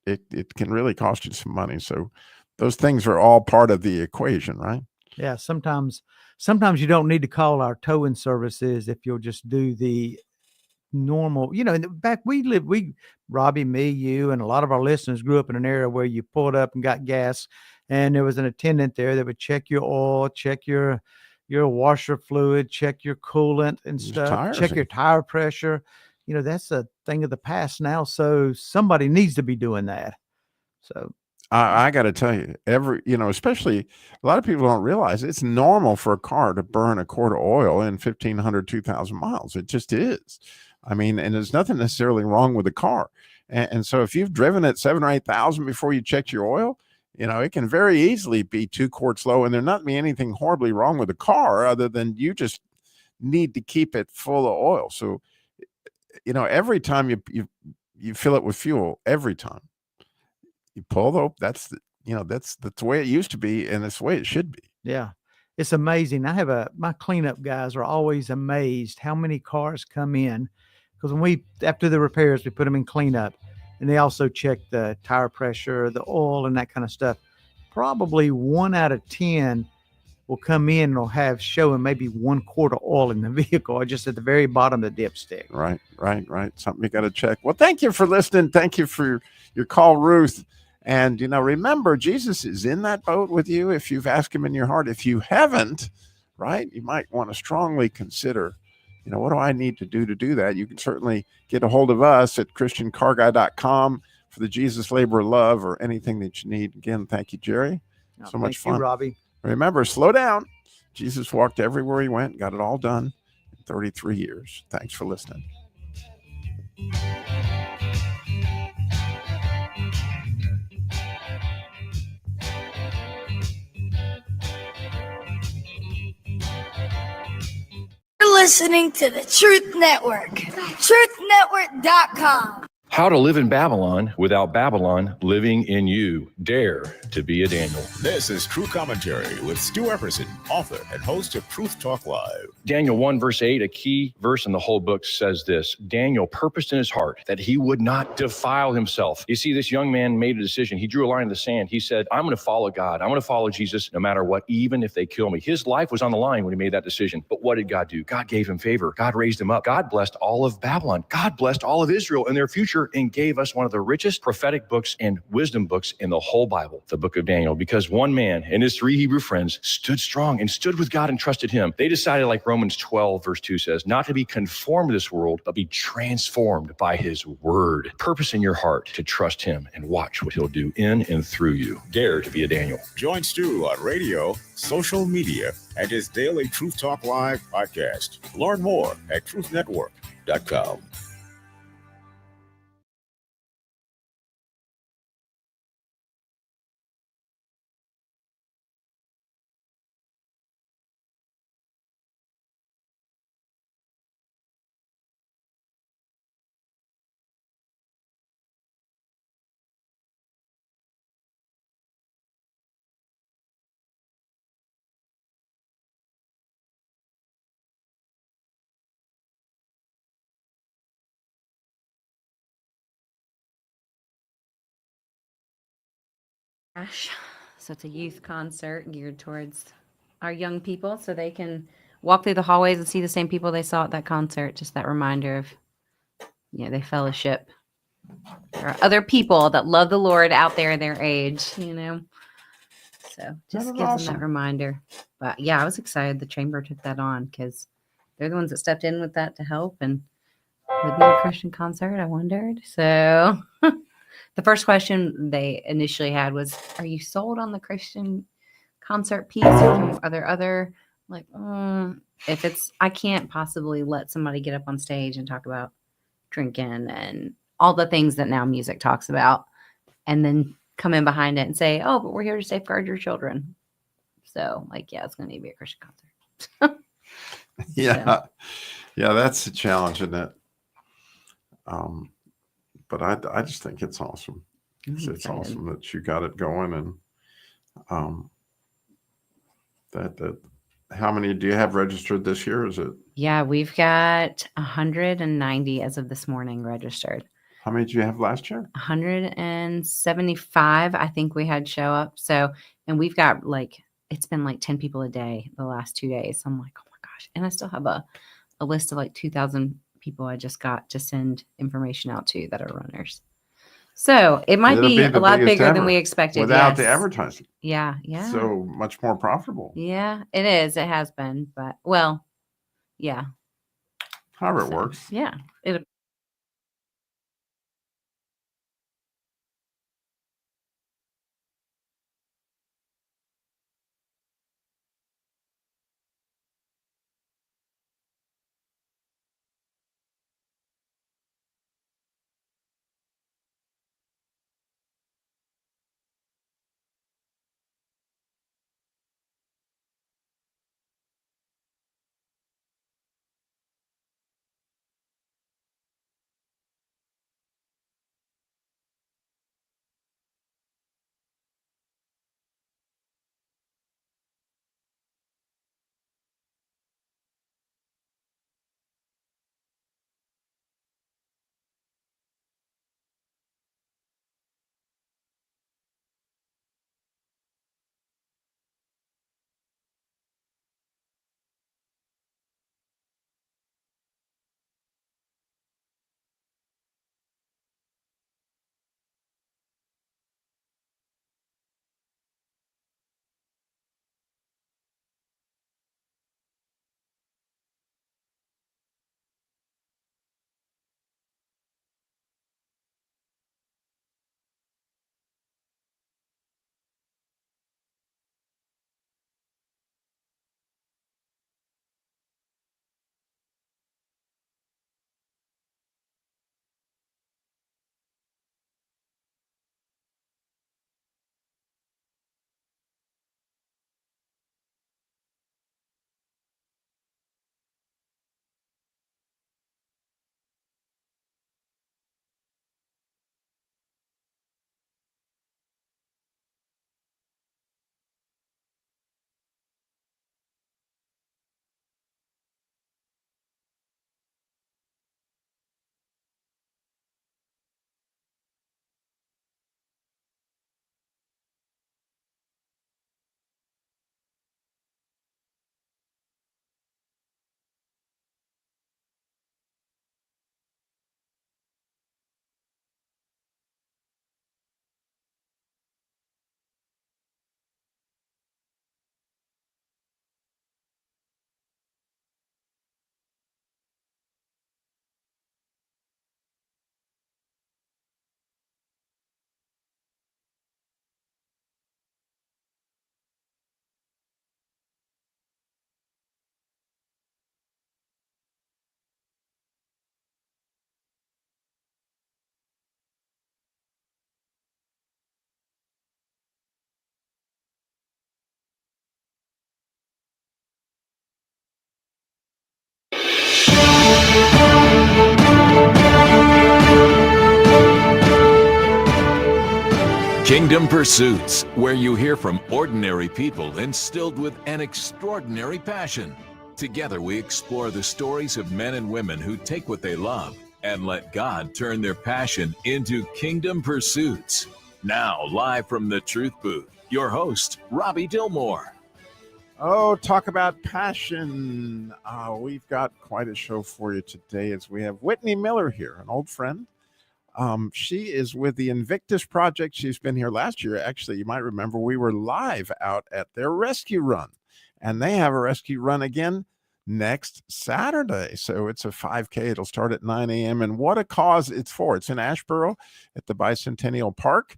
it can really cost you some money. So those things are all part of the equation, right? Yeah. Sometimes you don't need to call our towing services if you'll just do the normal, back Robbie, me, you, and a lot of our listeners grew up in an area where you pulled up and got gas, and there was an attendant there that would check your oil, check your washer fluid, check your coolant and stuff, check your tire pressure. That's a thing of the past now. So somebody needs to be doing that. So I got to tell you, especially a lot of people don't realize it's normal for a car to burn a quart of oil in 1,500, 2,000 miles. It just is. I mean, and there's nothing necessarily wrong with the car. And so if you've driven at 7,000 or 8,000 before you checked your oil, it can very easily be 2 quarts low, and there not be anything horribly wrong with the car other than you just need to keep it full of oil. So, every time you fill it with fuel, every time you pull that's the way it used to be, and that's the way it should be. Yeah. It's amazing. My cleanup guys are always amazed how many cars come in, because after the repairs, we put them in cleanup, and they also check the tire pressure, the oil, and that kind of stuff. Probably 1 out of 10 will come in and will have showing maybe 1 quart of oil in the vehicle, or just at the very bottom of the dipstick. Right. Something you got to check. Well, thank you for listening. Thank you for your call, Ruth. And, remember, Jesus is in that boat with you if you've asked him in your heart. If you haven't, right, you might want to strongly consider, what do I need to do that? You can certainly get a hold of us at ChristianCarGuy.com for the Jesus Labor of Love or anything that you need. Again, thank you, Jerry. So much fun. Thank you, Robbie. Remember, slow down. Jesus walked everywhere he went, got it all done in 33 years. Thanks for listening. You're listening to the Truth Network. TruthNetwork.com. How to live in Babylon without Babylon living in you. Dare to be a Daniel. This is True Commentary with Stu Epperson, author and host of Truth Talk Live. Daniel 1 verse 8, a key verse in the whole book, says this: Daniel purposed in his heart that he would not defile himself. You see, this young man made a decision. He drew a line in the sand. He said, I'm going to follow God. I'm going to follow Jesus no matter what, even if they kill me. His life was on the line when he made that decision. But what did God do? God gave him favor. God raised him up. God blessed all of Babylon. God blessed all of Israel and their future, and gave us one of the richest prophetic books and wisdom books in the whole Bible, the book of Daniel, because one man and his 3 Hebrew friends stood strong and stood with God and trusted him. They decided, like Romans 12 verse 2 says, not to be conformed to this world, but be transformed by his word. Purpose in your heart to trust him and watch what he'll do in and through you. Dare to be a Daniel. Join Stu on radio, social media, and his daily Truth Talk Live podcast. Learn more at TruthNetwork.com. So it's a youth concert geared towards our young people so they can walk through the hallways and see the same people they saw at that concert. Just that reminder of, they fellowship. There are other people that love the Lord out there their age, So just gives them that reminder. But yeah, I was excited the chamber took that on because they're the ones that stepped in with that to help. And would it be a Christian concert? I wondered. So the first question they initially had was, are you sold on the Christian concert piece? Or are there other, if it's, I can't possibly let somebody get up on stage and talk about drinking and all the things that now music talks about, and then come in behind it and say, oh, but we're here to safeguard your children. So it's going to need to be a Christian concert. Yeah. Yeah. That's a challenge, isn't it? But I just think it's awesome. It's awesome that you got it going. And that how many do you have registered this year? Is it? Yeah, we've got 190 as of this morning registered. How many did you have last year? 175, I think we had show up. So, and we've got it's been 10 people a day the last 2 days. So I'm like, oh my gosh. And I still have a list of 2,000 people I just got to send information out to that are runners. So it might be a lot bigger than we expected. Without the advertising. Yeah. Yeah. So much more profitable. Yeah, it is. It has been, but yeah. However it works. Yeah. Kingdom Pursuits, where you hear from ordinary people instilled with an extraordinary passion. Together we explore the stories of men and women who take what they love and let God turn their passion into kingdom pursuits. Now, live from the Truth Booth, your host, Robbie Dillmore. Oh, talk about passion. We've got quite a show for you today as we have Whitney Miller here, an old friend. She is with the Invictus Project. She's been here last year. Actually, you might remember we were live out at their rescue run, and they have a rescue run again next Saturday. So it's a 5K. It'll start at 9 a.m. And what a cause it's for. It's in Asheboro at the Bicentennial Park.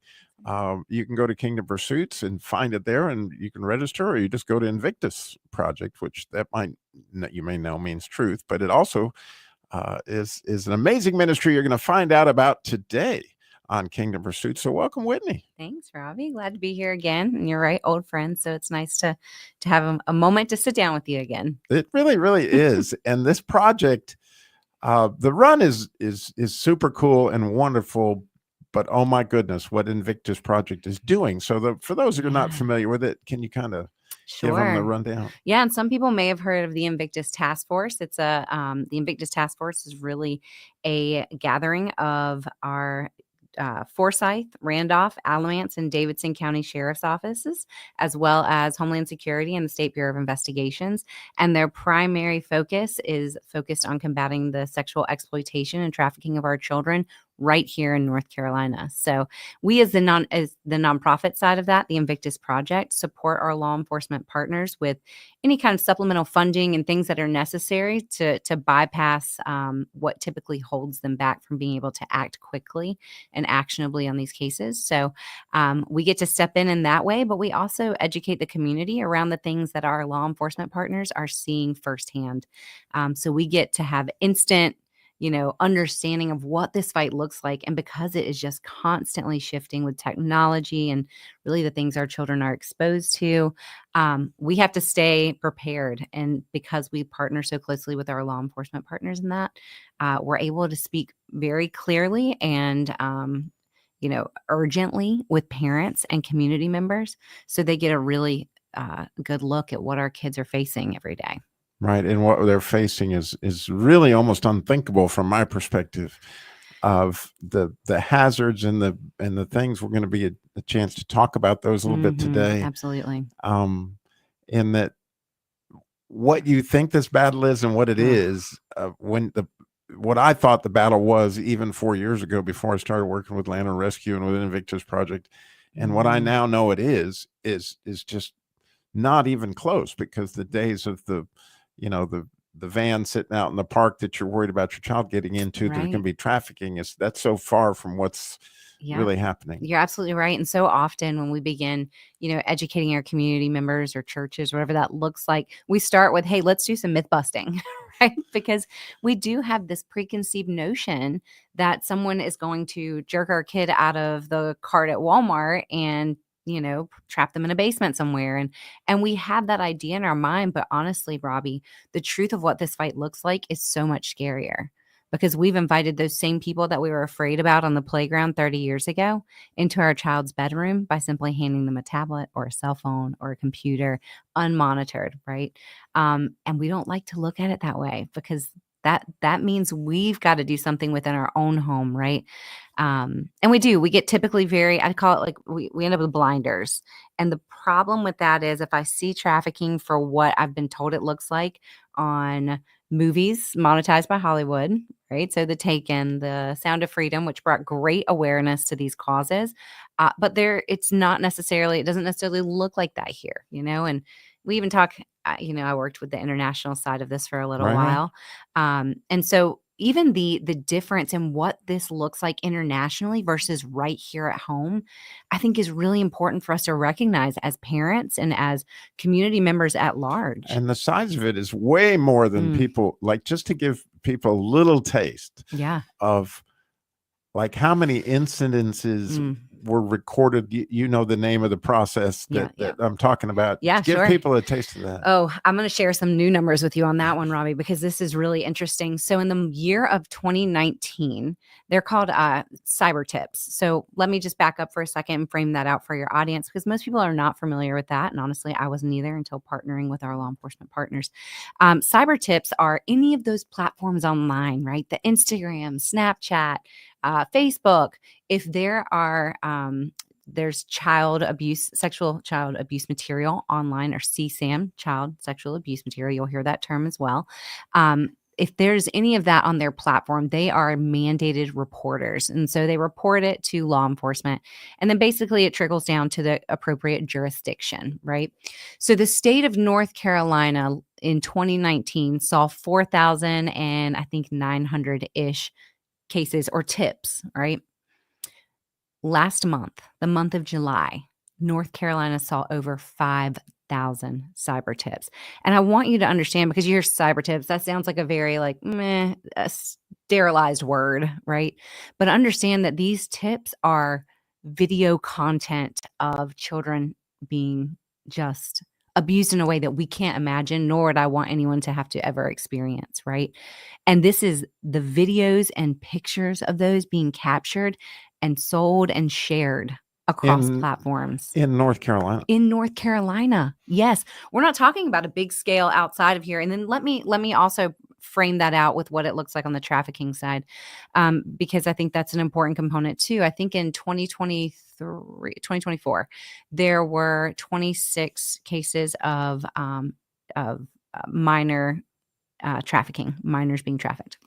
You can go to Kingdom Pursuits and find it there, and you can register, or you just go to Invictus Project, which that you may know means truth, but it also is an amazing ministry you're going to find out about today on Kingdom Pursuit. So welcome, Whitney. Thanks, Robbie. Glad to be here again. And you're right, old friends. So it's nice to have a moment to sit down with you again. It really, really is. And this project, the run is super cool and wonderful. But oh my goodness, what Invictus Project is doing. So for those who are not familiar with it, can you kind of give them the rundown? Yeah, and some people may have heard of the Invictus Task Force. It's the Invictus Task Force is really a gathering of our Forsyth, Randolph, Alamance, and Davidson County Sheriff's Offices, as well as Homeland Security and the State Bureau of Investigations. And their primary focus is focused on combating the sexual exploitation and trafficking of our children right here in North Carolina. So we as the nonprofit side of that, the Invictus Project, support our law enforcement partners with any kind of supplemental funding and things that are necessary to bypass what typically holds them back from being able to act quickly and actionably on these cases. So we get to step in that way, but we also educate the community around the things that our law enforcement partners are seeing firsthand. So we get to have instant understanding of what this fight looks like. And because it is just constantly shifting with technology and really the things our children are exposed to, we have to stay prepared. And because we partner so closely with our law enforcement partners in that, we're able to speak very clearly and urgently with parents and community members so they get a really good look at what our kids are facing every day. Right. And what they're facing is really almost unthinkable from my perspective of the hazards and the things. We're going to be a chance to talk about those a little bit today. Absolutely. In that what you think this battle is and what it is, what I thought the battle was even 4 years ago before I started working with Land and Rescue and with Invictus Project. And what I now know it is just not even close, because the days of the van sitting out in the park that you're worried about your child getting into, that can be trafficking, that's so far from what's really happening. You're absolutely right. And so often when we begin, educating our community members or churches, whatever that looks like, we start with, hey, let's do some myth busting, right? Because we do have this preconceived notion that someone is going to jerk our kid out of the cart at Walmart and trap them in a basement somewhere. And we have that idea in our mind. But honestly, Robbie, the truth of what this fight looks like is so much scarier, because we've invited those same people that we were afraid about on the playground 30 years ago into our child's bedroom by simply handing them a tablet or a cell phone or a computer unmonitored, right? And we don't like to look at it that way, because that means we've got to do something within our own home, right? And we get typically I call it like we end up with blinders. And the problem with that is, if I see trafficking for what I've been told it looks like on movies monetized by Hollywood, right? So The Taken, The Sound of Freedom, which brought great awareness to these causes. But it doesn't necessarily look like that here, and we even talk, I worked with the international side of this for a little while. And so even the difference in what this looks like internationally versus right here at home, I think is really important for us to recognize as parents and as community members at large. And the size of it is way more than people, like, just to give people a little taste of like how many incidences were recorded. The name of the process that I'm talking about. Give people a taste of that. Oh, I'm going to share some new numbers with you on that one, Robbie, because this is really interesting. So in the year of 2019, they're called cyber tips. So let me just back up for a second and frame that out for your audience, because most people are not familiar with that. And honestly, I wasn't either until partnering with our law enforcement partners. Cyber tips are any of those platforms online, right? The Instagram, Snapchat, Facebook. If there are There's child abuse, sexual child abuse material online, or CSAM, child sexual abuse material. You'll hear that term as well. If there's any of that on their platform, they are mandated reporters. And so they report it to law enforcement. And then basically it trickles down to the appropriate jurisdiction, right? So the state of North Carolina in 2019 saw 4,000 and I think 900-ish cases or tips, right? Last month, the month of July, North Carolina saw over 5,000 cyber tips. And I want you to understand, because you hear cyber tips, that sounds like a very like a sterilized word, right? But understand that these tips are video content of children being just abused in a way that we can't imagine, nor would I want anyone to have to ever experience, right? And this is the videos and pictures of those being captured and sold and shared across platforms. In North Carolina. In North Carolina. Yes. We're not talking about a big scale outside of here. And then let me also frame that out with what it looks like on the trafficking side, because I think that's an important component too. I think in 2024, there were 26 cases of minor trafficking, minors being trafficked.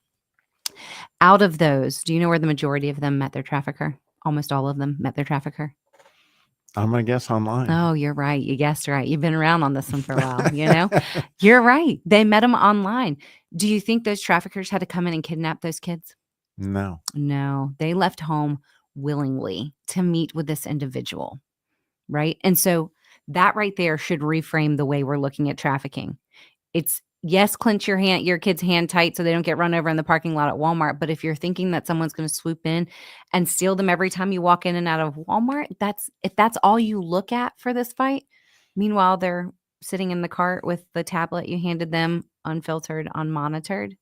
Out of those, do you know where the majority of them met their trafficker? Almost all of them met their trafficker. I'm going to guess online. Oh, you're right. You guessed right. You've been around on this one for a while, you know? You're right. They met them online. Do you think those traffickers had to come in and kidnap those kids? No. No. They left home willingly to meet with this individual, right? And so that right there should reframe the way we're looking at trafficking. It's, yes, clench your kid's hand tight so they don't get run over in the parking lot at Walmart. But if you're thinking that someone's going to swoop in and steal them every time you walk in and out of Walmart, if that's all you look at for this fight, meanwhile, they're sitting in the cart with the tablet you handed them, unfiltered, unmonitored.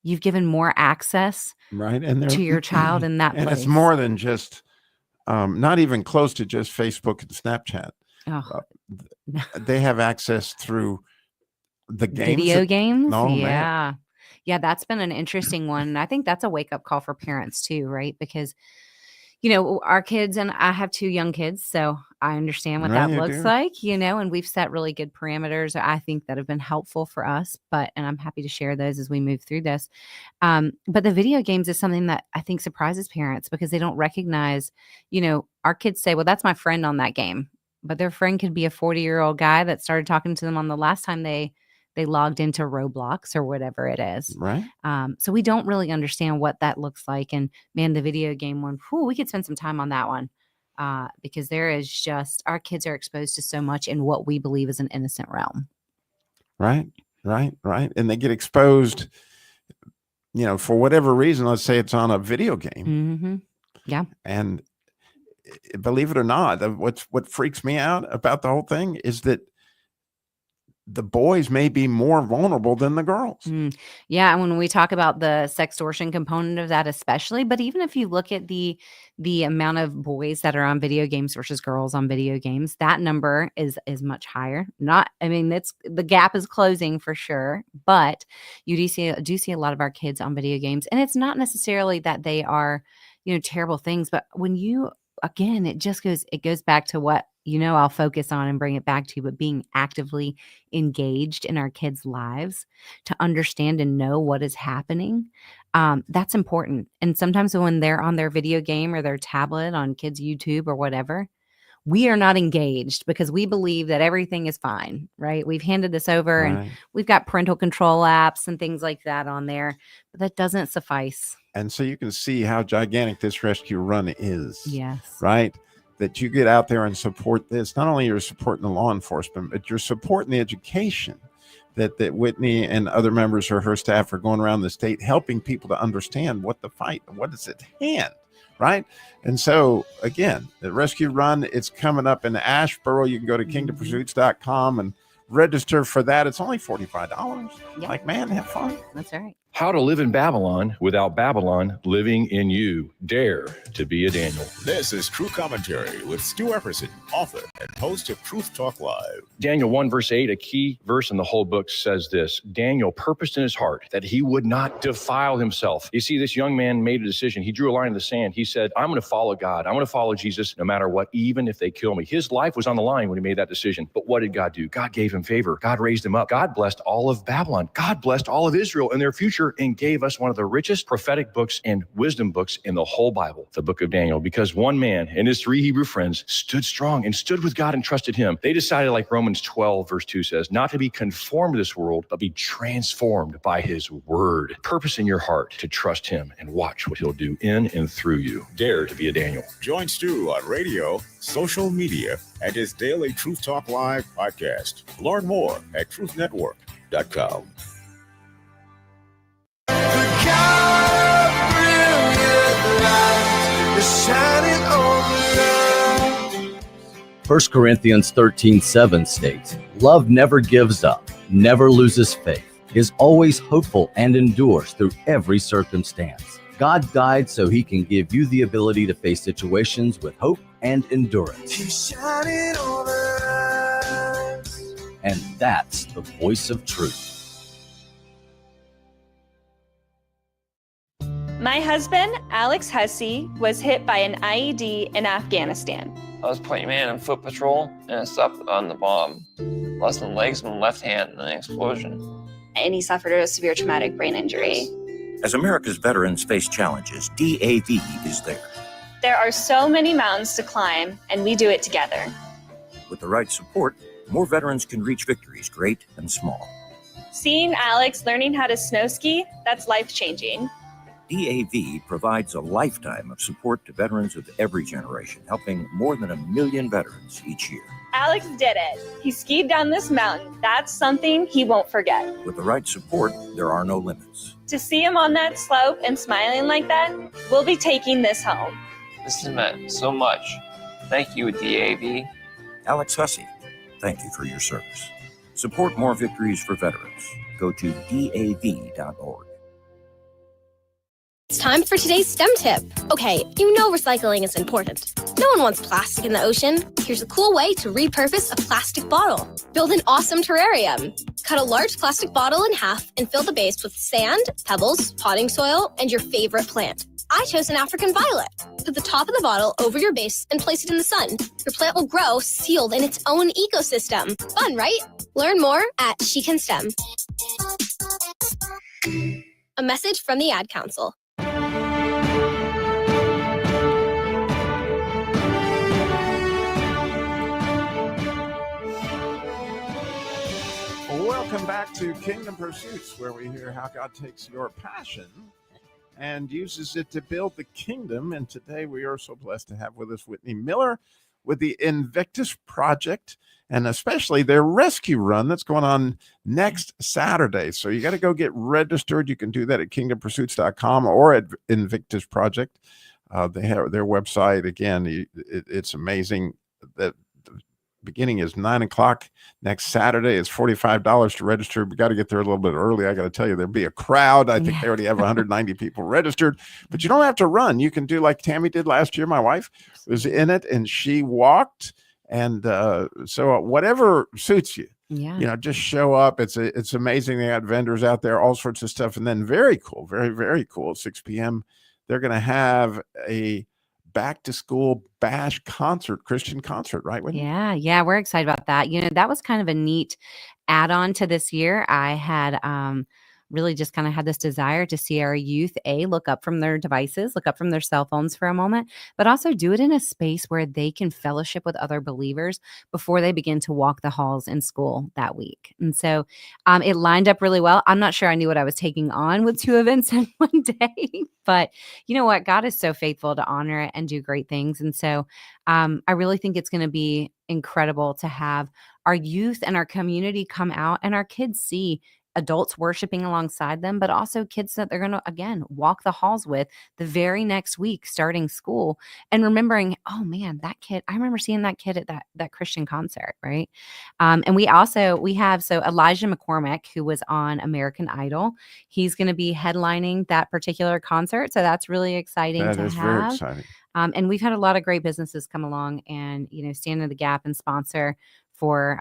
You've given more access right and to your child in that and place. It's more than just, not even close to just Facebook and Snapchat. Oh. They have access through the games. Video games? Oh, yeah. man. Yeah, that's been an interesting one. And I think that's a wake-up call for parents too, right? Because, you know, our kids, and I have 2 young kids, so I understand what Right, that you looks do. like, you know, and we've set really good parameters, I think, that have been helpful for us. And I'm happy to share those as we move through this. But the video games is something that I think surprises parents because they don't recognize, you know, our kids say, well, that's my friend on that game. But their friend could be a 40-year-old guy that started talking to them on the last time they logged into Roblox or whatever it is. Right. So we don't really understand what that looks like. And man, the video game one, we could spend some time on that one because there is just, our kids are exposed to so much in what we believe is an innocent realm. Right. And they get exposed, you know, for whatever reason. Let's say it's on a video game. Mm-hmm. Yeah. And believe it or not, what freaks me out about the whole thing is that the boys may be more vulnerable than the girls. Yeah. And when we talk about the sextortion component of that, especially, but even if you look at the amount of boys that are on video games versus girls on video games, that number is much higher. The gap is closing for sure, but you do see a lot of our kids on video games, and it's not necessarily that they are, you know, terrible things, but when you, again, it goes back to what, you know, I'll focus on and bring it back to you, but being actively engaged in our kids' lives to understand and know what is happening. That's important. And sometimes when they're on their video game or their tablet on kids' YouTube or whatever, we are not engaged because we believe that everything is fine, right? We've handed this over and we've got parental control apps and things like that on there, but that doesn't suffice. And so you can see how gigantic this rescue run is. Yes. Right. That you get out there and support this. Not only you're supporting the law enforcement, but you're supporting the education that Whitney and other members of her staff are going around the state, helping people to understand what is at hand. Right. And so, again, the rescue run, it's coming up in Asheboro. You can go to kingdompursuits.com and register for that. It's only $45. Yep. Like, man, have fun. That's right. How to live in Babylon without Babylon living in you. Dare to be a Daniel. This is True Commentary with Stu Epperson, author and host of Truth Talk Live. Daniel 1 verse 8, a key verse in the whole book says this. Daniel purposed in his heart that he would not defile himself. You see, this young man made a decision. He drew a line in the sand. He said, I'm going to follow God. I'm going to follow Jesus no matter what, even if they kill me. His life was on the line when he made that decision. But what did God do? God gave him favor. God raised him up. God blessed all of Babylon. God blessed all of Israel and their future, and gave us one of the richest prophetic books and wisdom books in the whole Bible, the book of Daniel, because one man and his 3 Hebrew friends stood strong and stood with God and trusted him. They decided, like Romans 12 verse 2 says, not to be conformed to this world, but be transformed by his word. Purpose in your heart to trust him and watch what he'll do in and through you. Dare to be a Daniel. Join Stu on radio, social media, and his daily Truth Talk Live podcast. Learn more at truthnetwork.com. First Corinthians 13:7 states, love never gives up, never loses faith, is always hopeful, and endures through every circumstance. God died so he can give you the ability to face situations with hope and endurance. And that's the voice of truth. My husband, Alex Hussey, was hit by an IED in Afghanistan. I was playing man on foot patrol and I stepped on the bomb. Lost my legs and my left hand in an explosion. And he suffered a severe traumatic brain injury. As America's veterans face challenges, DAV is there. There are so many mountains to climb, and we do it together. With the right support, more veterans can reach victories, great and small. Seeing Alex learning how to snow ski, that's life-changing. DAV provides a lifetime of support to veterans of every generation, helping more than 1 million veterans each year. Alex did it. He skied down this mountain. That's something he won't forget. With the right support, there are no limits. To see him on that slope and smiling like that, we'll be taking this home. This has meant so much. Thank you, DAV. Alex Hussey, thank you for your service. Support more victories for veterans. Go to DAV.org. It's time for today's STEM tip. Okay, you know recycling is important. No one wants plastic in the ocean. Here's a cool way to repurpose a plastic bottle. Build an awesome terrarium. Cut a large plastic bottle in half and fill the base with sand, pebbles, potting soil, and your favorite plant. I chose an African violet. Put the top of the bottle over your base and place it in the sun. Your plant will grow sealed in its own ecosystem. Fun, right? Learn more at She Can STEM. A message from the Ad Council. Welcome back to Kingdom Pursuits, where we hear how God takes your passion and uses it to build the kingdom. And today we are so blessed to have with us Whitney Miller with the Invictus Project, and especially their rescue run that's going on next Saturday. So you got to go get registered. You can do that at kingdompursuits.com or at Invictus Project. They have their website. Again, it's amazing that beginning is 9:00 next Saturday. It's $45 to register. We got to get there a little bit early. I got to tell you, there'll be a crowd. I think they already have 190 people registered, but you don't have to run. You can do like Tammy did last year. My wife was in it and she walked. And so whatever suits you, just show up. It's amazing. They got vendors out there, all sorts of stuff. And then very cool, very, very cool. 6 p.m. They're going to have a back to school bash concert, Christian concert, right? Whitney? Yeah, we're excited about that. That was kind of a neat add-on to this year. I had really just kind of had this desire to see our youth, look up from their devices, look up from their cell phones for a moment, but also do it in a space where they can fellowship with other believers before they begin to walk the halls in school that week. And so it lined up really well. I'm not sure I knew what I was taking on with 2 events in one day, but you know what? God is so faithful to honor it and do great things. And so I really think it's going to be incredible to have our youth and our community come out and our kids see adults worshiping alongside them, but also kids that they're going to, again, walk the halls with the very next week starting school, and remembering, oh man, that kid, I remember seeing that kid at that Christian concert, right? And we have Elijah McCormick, who was on American Idol. He's going to be headlining that particular concert, so that's really exciting to have. That is very exciting. And we've had a lot of great businesses come along and, stand in the gap and sponsor for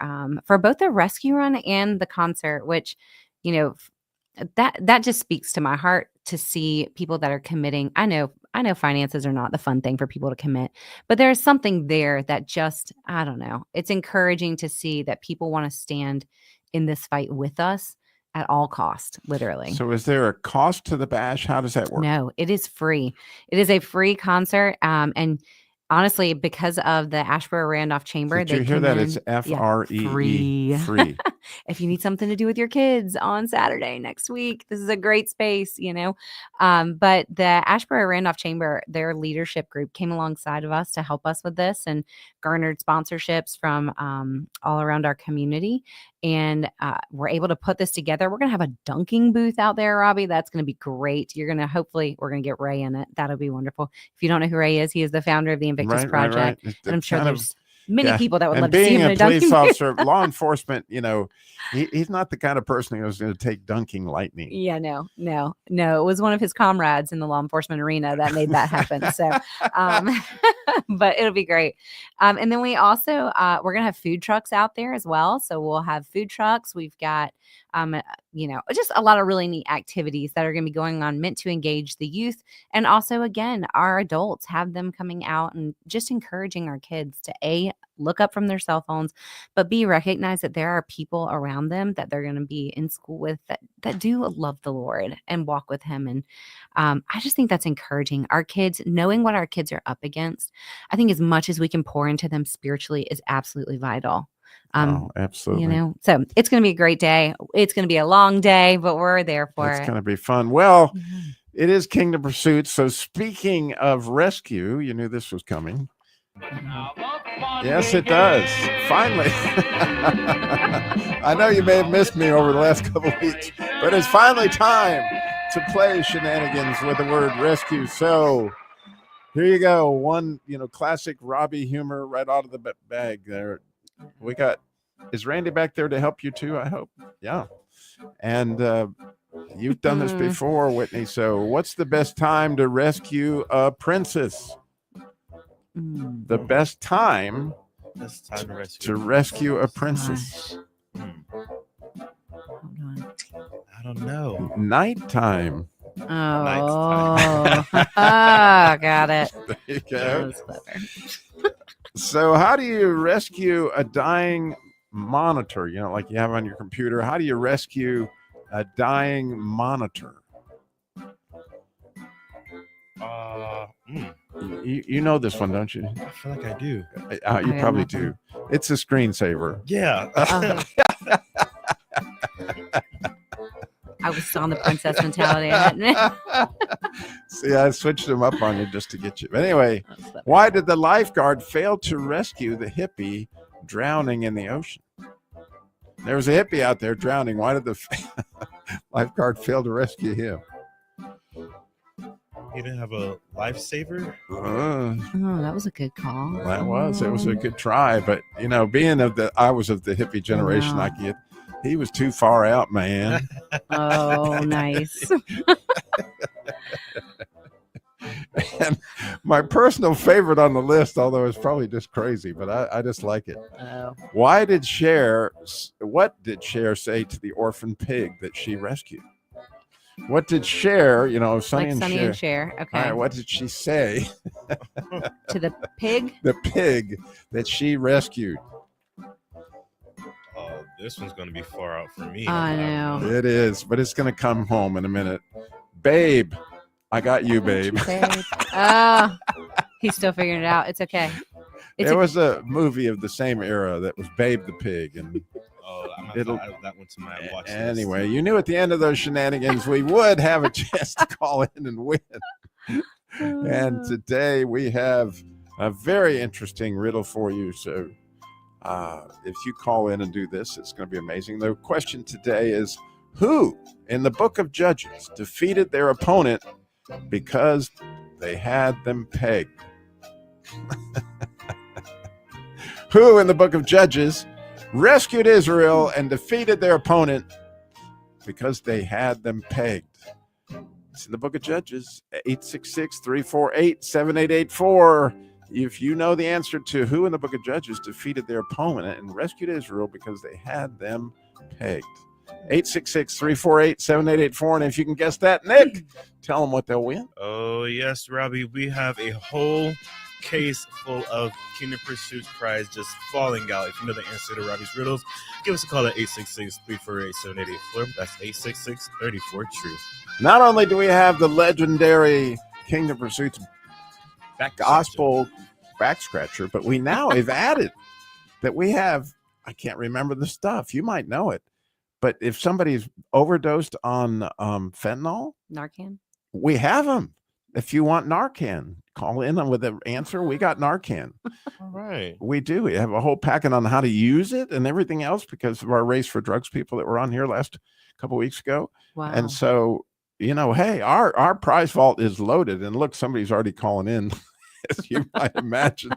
both the rescue run and the concert, which, that just speaks to my heart to see people that are committing. I know finances are not the fun thing for people to commit, but there's something there that just, I don't know. It's encouraging to see that people want to stand in this fight with us at all cost, literally. So is there a cost to the bash? How does that work? No, it is free. It is a free concert. And honestly, because of the Asheboro Randolph Chamber, Did you hear that? It's FREE. Free. If you need something to do with your kids on Saturday next week, this is a great space, But the Asheboro Randolph Chamber, their leadership group came alongside of us to help us with this and garnered sponsorships from all around our community. And we're able to put this together. We're going to have a dunking booth out there, Robbie. That's going to be great. We're going to get Ray in it. That'll be wonderful. If you don't know who Ray is, he is the founder of the Invictus Project. Right. And I'm sure there's many people that would love to being see him in a a dunking police booth. officer, law enforcement, he's not the kind of person who's going to take dunking lightning. Yeah, no. It was one of his comrades in the law enforcement arena that made that happen. So, but it'll be great. And then we also, we're going to have food trucks out there as well. So we'll have food trucks. We've got, just a lot of really neat activities that are going to be going on, meant to engage the youth. And also, again, our adults, have them coming out and just encouraging our kids to look up from their cell phones, but recognize that there are people around them that they're going to be in school with that do love the Lord and walk with him. And I just think that's encouraging. Our kids, knowing what our kids are up against, I think as much as we can pour into them spiritually is absolutely vital. Absolutely. So it's going to be a great day. It's going to be a long day, but we're there for it. It's going to be fun. Well, it is Kingdom Pursuit. So speaking of rescue, you knew this was coming. Yes, it does. Finally. I know you may have missed me over the last couple of weeks, but it's finally time to play shenanigans with the word rescue. So here you go. One, classic Robbie humor right out of the bag there. Is Randy back there to help you too? I hope. Yeah. And you've done this before, Whitney. So what's the best time to rescue a princess? The best time to rescue a princess. I don't know. Nighttime. Oh, got it. There you go. So how do you rescue a dying monitor? Like you have on your computer. How do you rescue a dying monitor? You know this one, don't you? I feel like I do. You probably do. It's a screensaver. Yeah. I was on the princess mentality. See, I switched them up on you just to get you. But anyway, why did the lifeguard fail to rescue the hippie drowning in the ocean? There was a hippie out there drowning. Why did the lifeguard fail to rescue him? You didn't have a lifesaver? That was a good call. That was. It was a good try. But, being I was of the hippie generation, he was too far out, man. Oh, nice. And my personal favorite on the list, although it's probably just crazy, but I just like it. What did Cher say to the orphan pig that she rescued? What did Cher, Sonny and Cher. Okay. All right, what did she say to the pig? The pig that she rescued. Oh, this one's going to be far out for me. I know. It is, but it's going to come home in a minute. Babe, I got you, babe. He's still figuring it out. It's okay. There was a movie of the same era that was Babe the Pig, and I'm going to add that one to my watch list. Anyway, you knew at the end of those shenanigans we would have a chance to call in and win. And today we have a very interesting riddle for you. So if you call in and do this, it's going to be amazing. The question today is, Who in the book of Judges defeated their opponent because they had them pegged? Who in the book of Judges rescued Israel and defeated their opponent because they had them pegged? It's in the book of Judges, 866-348-7884. If you know the answer to who in the book of Judges defeated their opponent and rescued Israel because they had them pegged. 866-348-7884. And if you can guess that, Nick, tell them what they'll win. Oh, yes, Robbie. We have a whole case full of Kingdom Pursuits prize just falling out. If you know the answer to Robbie's riddles, give us a call at 866-348-7884. That's 866-34-TRUTH. Not only do we have the legendary Kingdom Pursuits gospel back scratcher, but we now have added that we have, I can't remember the stuff. You might know it. But if somebody's overdosed on fentanyl, Narcan, we have them. If you want Narcan, call in with the answer. We got Narcan. All right. We do. We have a whole packet on how to use it and everything else because of our Race for Drugs people that were on here last couple weeks ago. Wow. And so, you know, hey, our prize vault is loaded. And look, somebody's already calling in, as you might imagine.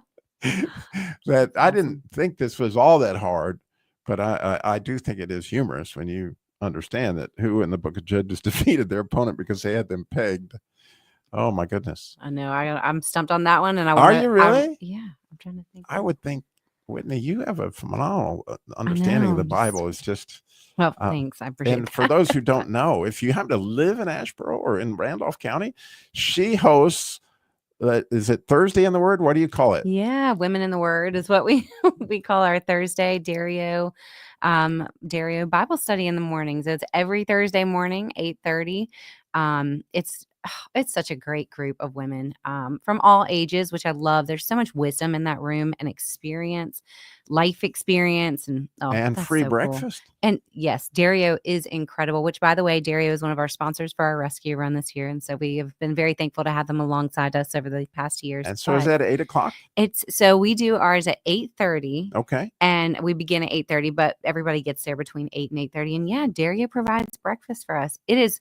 That I didn't think this was all that hard. But I do think it is humorous when you understand that who in the book of Judges defeated their opponent because they had them pegged. Oh, my goodness. I know. I'm stumped on that one. And Are you really? Yeah. I'm trying to think. I would think, Whitney, you have a phenomenal understanding of the Bible. It's just. Well, thanks. I appreciate it. And for those who don't know, if you happen to live in Asheboro or in Randolph County, she hosts. Is it Thursday in the Word? What do you call it? Yeah, Women in the Word is what we call our Thursday Dario Bible study in the mornings. It's every Thursday morning, 8:30. It's such a great group of women from all ages, which I love. There's so much wisdom in that room and experience, life experience, and free so breakfast. Cool. And yes, Dario is incredible, which by the way, Dario is one of our sponsors for our rescue run this year. And so we have been very thankful to have them alongside us over the past years. And so is that at 8:00? So we do ours at 8:30. Okay. And we begin at 8:30, but everybody gets there between 8 and 8:30. And yeah, Dario provides breakfast for us. It's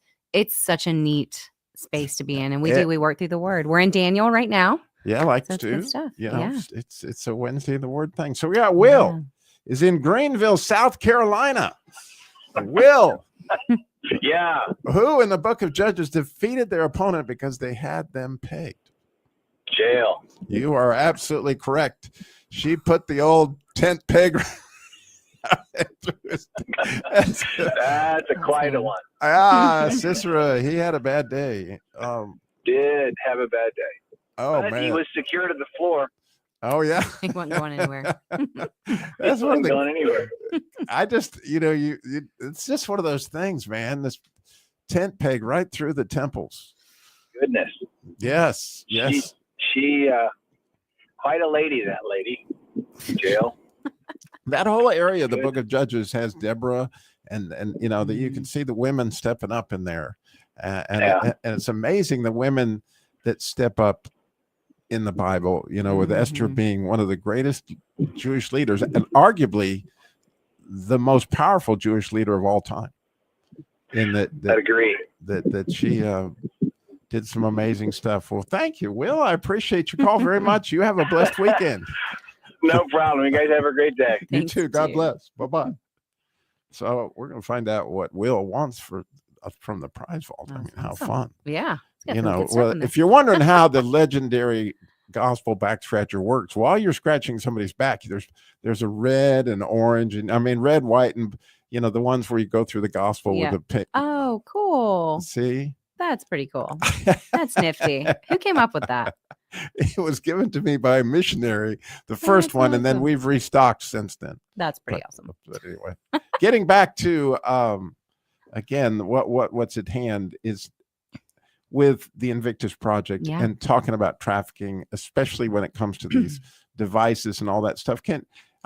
such a neat space to be in. And we work through the Word. We're in Daniel right now. Yeah, like so to. Stuff. You know, yeah. It's a Wednesday of the Word thing. So we got Will is in Greenville, South Carolina. Will. Yeah. Who in the book of Judges defeated their opponent because they had them pegged? Jael. You are absolutely correct. She put the old tent peg. That's quite a one. Sisera, he had a bad day. Did have a bad day. Oh, but man. He was secured to the floor. Oh, yeah. He wasn't going anywhere. That's one of the, going anywhere. I just, it's just one of those things, man. This tent peg right through the temples. Goodness. Yes. She quite a lady, that lady. Jael. That whole area of the book of Judges has Deborah and that you can see the women stepping up in there. And it's amazing the women that step up in the Bible, with Esther being one of the greatest Jewish leaders and arguably the most powerful Jewish leader of all time. In that I'd agree. That she did some amazing stuff. Well, thank you, Will. I appreciate your call very much. You have a blessed weekend. No problem. You guys have a great day. You too. God bless. Bye-bye. So we're going to find out what Will wants from the prize vault. I mean, how fun. Yeah. Well, if you're wondering how the legendary gospel back scratcher works, while you're scratching somebody's back, there's a red and orange, and red, white, and the ones where you go through the gospel with the pink. Oh, cool. See? That's pretty cool. That's nifty. Who came up with that? It was given to me by a missionary, the first one, and then we've restocked since then. That's pretty awesome. But anyway, getting back to again, what's at hand is with the Invictus Project and talking about trafficking, especially when it comes to these devices and all that stuff.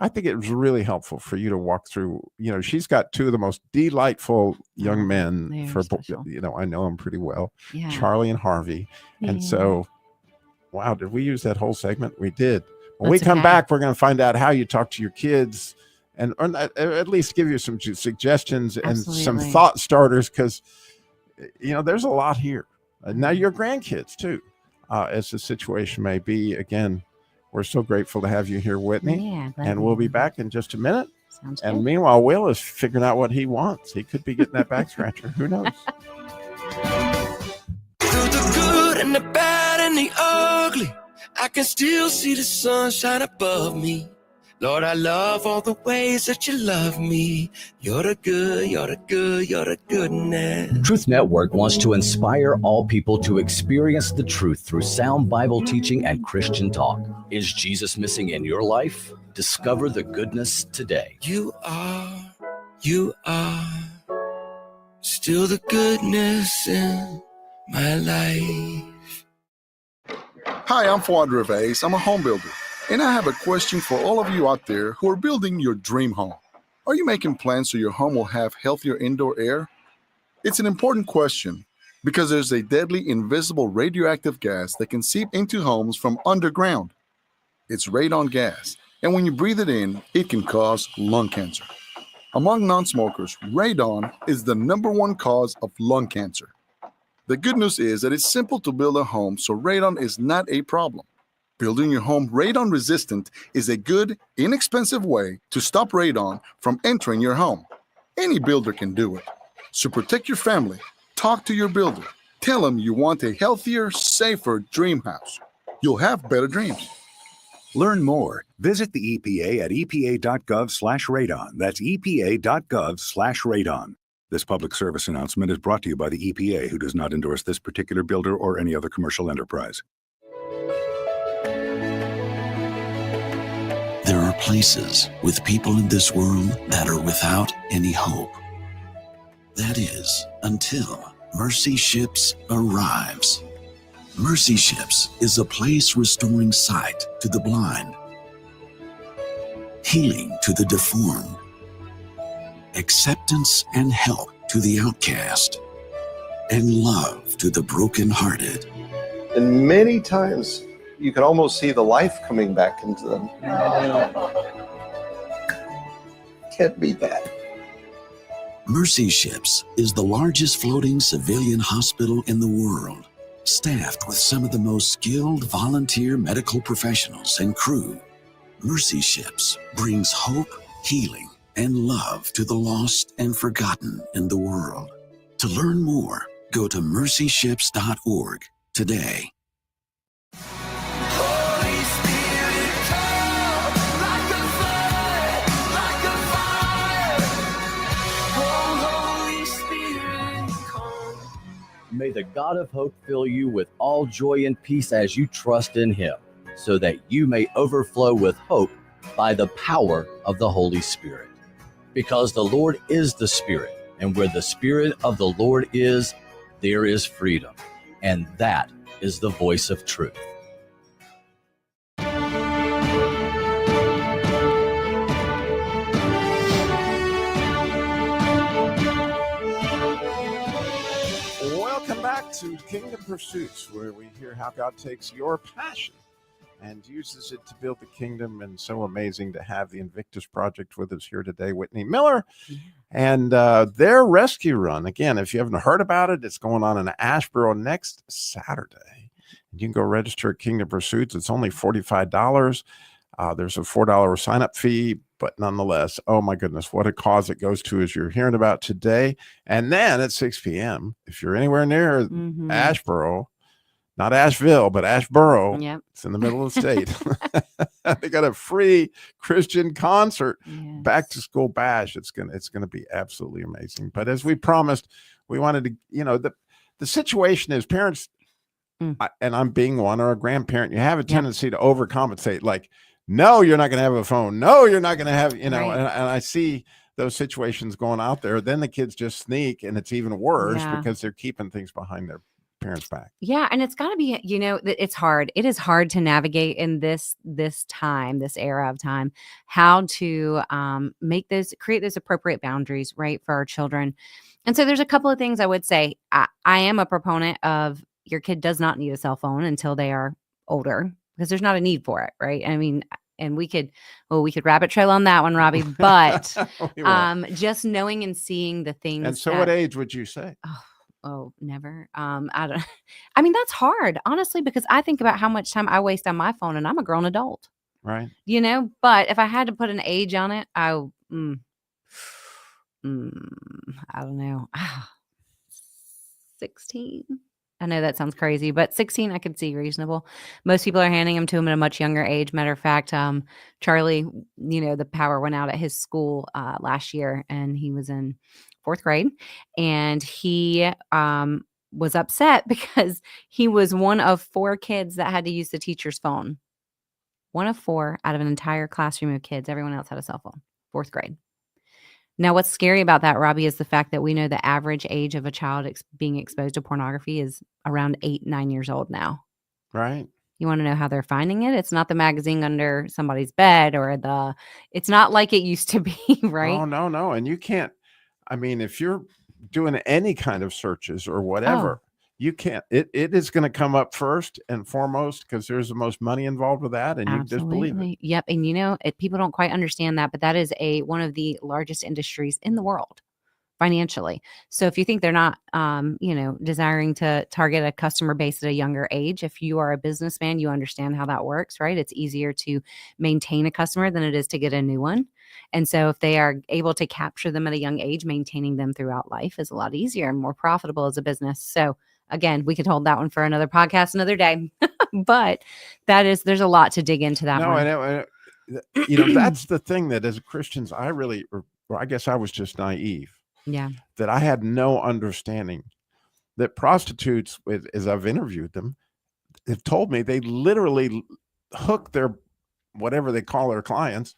I think it was really helpful for you to walk through. She's got two of the most delightful young men. I know them pretty well, Charlie and Harvey. And so, wow, did we use that whole segment? We did. When we come back, we're going to find out how you talk to your kids and or at least give you some suggestions and some Absolutely. thought starters, because there's a lot here. Now your grandkids too, as the situation may be. Again, we're so grateful to have you here, Whitney. Yeah, glad and to we'll be be back in just a minute. Sounds And good. meanwhile, Will is figuring out what he wants. He could be getting that back scratcher. Who knows? Through the good and the bad and the ugly, I can still see the sunshine above me. Lord, I love all the ways that you love me. You're the good, you're the good, you're the goodness. Truth Network wants to inspire all people to experience the truth through sound Bible teaching and Christian talk. Is Jesus missing in your life? Discover the goodness today. You are still the goodness in my life. Hi, I'm Fuad Reves. I'm a home builder, and I have a question for all of you out there who are building your dream home. Are you making plans so your home will have healthier indoor air? It's an important question because there's a deadly invisible radioactive gas that can seep into homes from underground. It's radon gas, and when you breathe it in, it can cause lung cancer. Among non-smokers, radon is the #1 cause of lung cancer. The good news is that it's simple to build a home, so radon is not a problem. Building your home radon resistant is a good, inexpensive way to stop radon from entering your home. Any builder can do it. So protect your family. Talk to your builder. Tell them you want a healthier, safer dream house. You'll have better dreams. Learn more. Visit the EPA at epa.gov/radon. That's epa.gov/radon. This public service announcement is brought to you by the EPA, who does not endorse this particular builder or any other commercial enterprise. There are places with people in this world that are without any hope. That is, until Mercy Ships arrives. Mercy Ships is a place restoring sight to the blind, healing to the deformed, acceptance and help to the outcast, and love to the brokenhearted. And many times you can almost see the life coming back into them. Can't beat that. Mercy Ships is the largest floating civilian hospital in the world, staffed with some of the most skilled volunteer medical professionals and crew. Mercy Ships brings hope, healing, and love to the lost and forgotten in the world. To learn more, go to mercyships.org today. May the God of hope fill you with all joy and peace as you trust in him, so that you may overflow with hope by the power of the Holy Spirit. Because the Lord is the Spirit, and where the Spirit of the Lord is, there is freedom. And that is the voice of truth. Welcome back to Kingdom Pursuits, where we hear how God takes your passion and uses it to build the kingdom. And so amazing to have the Invictus Project with us here today, Whitney Miller, and their rescue run. Again, if you haven't heard about it, it's going on in Asheboro next Saturday. You can go register at Kingdom Pursuits. It's only $45. There's a $4 sign-up fee, but nonetheless, oh my goodness, what a cause it goes to, as you're hearing about today. And then at 6 p.m., if you're anywhere near Asheboro, not Asheville, but Asheboro, Yep. It's in the middle of the state. They got a free Christian concert, back to school bash. It's gonna be absolutely amazing. But as we promised, we wanted to, the situation is parents, and I'm being one, or a grandparent, you have a tendency to overcompensate. Like, no, you're not going to have a phone. No, you're not going to have, and I see those situations going out there. Then the kids just sneak, and it's even worse because they're keeping things behind their parents' back. Yeah, and it's got to be, it's hard. It is hard to navigate in this time, this era of time, how to create those appropriate boundaries, right, for our children. And so there's a couple of things I would say. I am a proponent of your kid does not need a cell phone until they are older, because there's not a need for it, right? I mean, And we could rabbit trail on that one, Robbie, but We won't. just knowing and seeing the things. And so that, what age would you say? Oh, never. I don't, I mean, that's hard, honestly, because I think about how much time I waste on my phone and I'm a grown adult, Right. but if I had to put an age on it, I don't know. 16. I know that sounds crazy, but 16 I could see reasonable. Most people are handing them to him at a much younger age. Matter of fact, Charlie, the power went out at his school last year, and he was in 4th grade, and he was upset because he was one of 4 kids that had to use the teacher's phone. One of 4 out of an entire classroom of kids. Everyone else had a cell phone. 4th grade. Now, what's scary about that, Robbie, is the fact that we know the average age of a child being exposed to pornography is around 8, 9 years old now. Right. You want to know how they're finding it? It's not the magazine under somebody's bed it's not like it used to be, right? Oh, no. And you can't, I mean, if you're doing any kind of searches or whatever, you can't, it is going to come up first and foremost because there's the most money involved with that. And you just believe it. Yep. And people don't quite understand that, but that is one of the largest industries in the world financially. So if you think they're not, desiring to target a customer base at a younger age, if you are a businessman, you understand how that works, right? It's easier to maintain a customer than it is to get a new one. And so if they are able to capture them at a young age, maintaining them throughout life is a lot easier and more profitable as a business. So again, we could hold that one for another podcast another day, but there's a lot to dig into that one. And that's the thing that as Christians, I guess I was just naive. Yeah. That I had no understanding that prostitutes, as I've interviewed them, have told me they literally hook their, whatever they call their clients,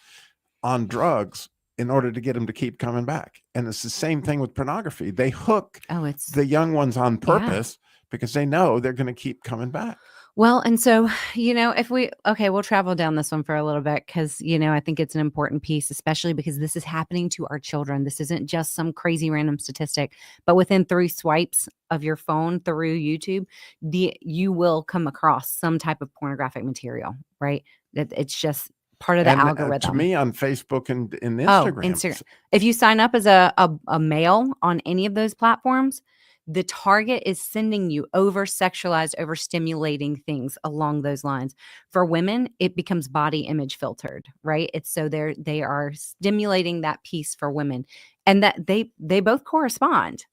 on drugs in order to get them to keep coming back. And it's the same thing with pornography. They hook the young ones on purpose because they know they're going to keep coming back. Well, and so, we'll travel down this one for a little bit because, I think it's an important piece, especially because this is happening to our children. This isn't just some crazy random statistic, but within 3 swipes of your phone through YouTube, you will come across some type of pornographic material, right? It's just part of the algorithm. To me on Facebook and Instagram. Instagram. If you sign up as a male on any of those platforms, the target is sending you over-sexualized, over-stimulating things along those lines. For women, it becomes body image filtered, right? It's so they are stimulating that piece for women, and that they both correspond,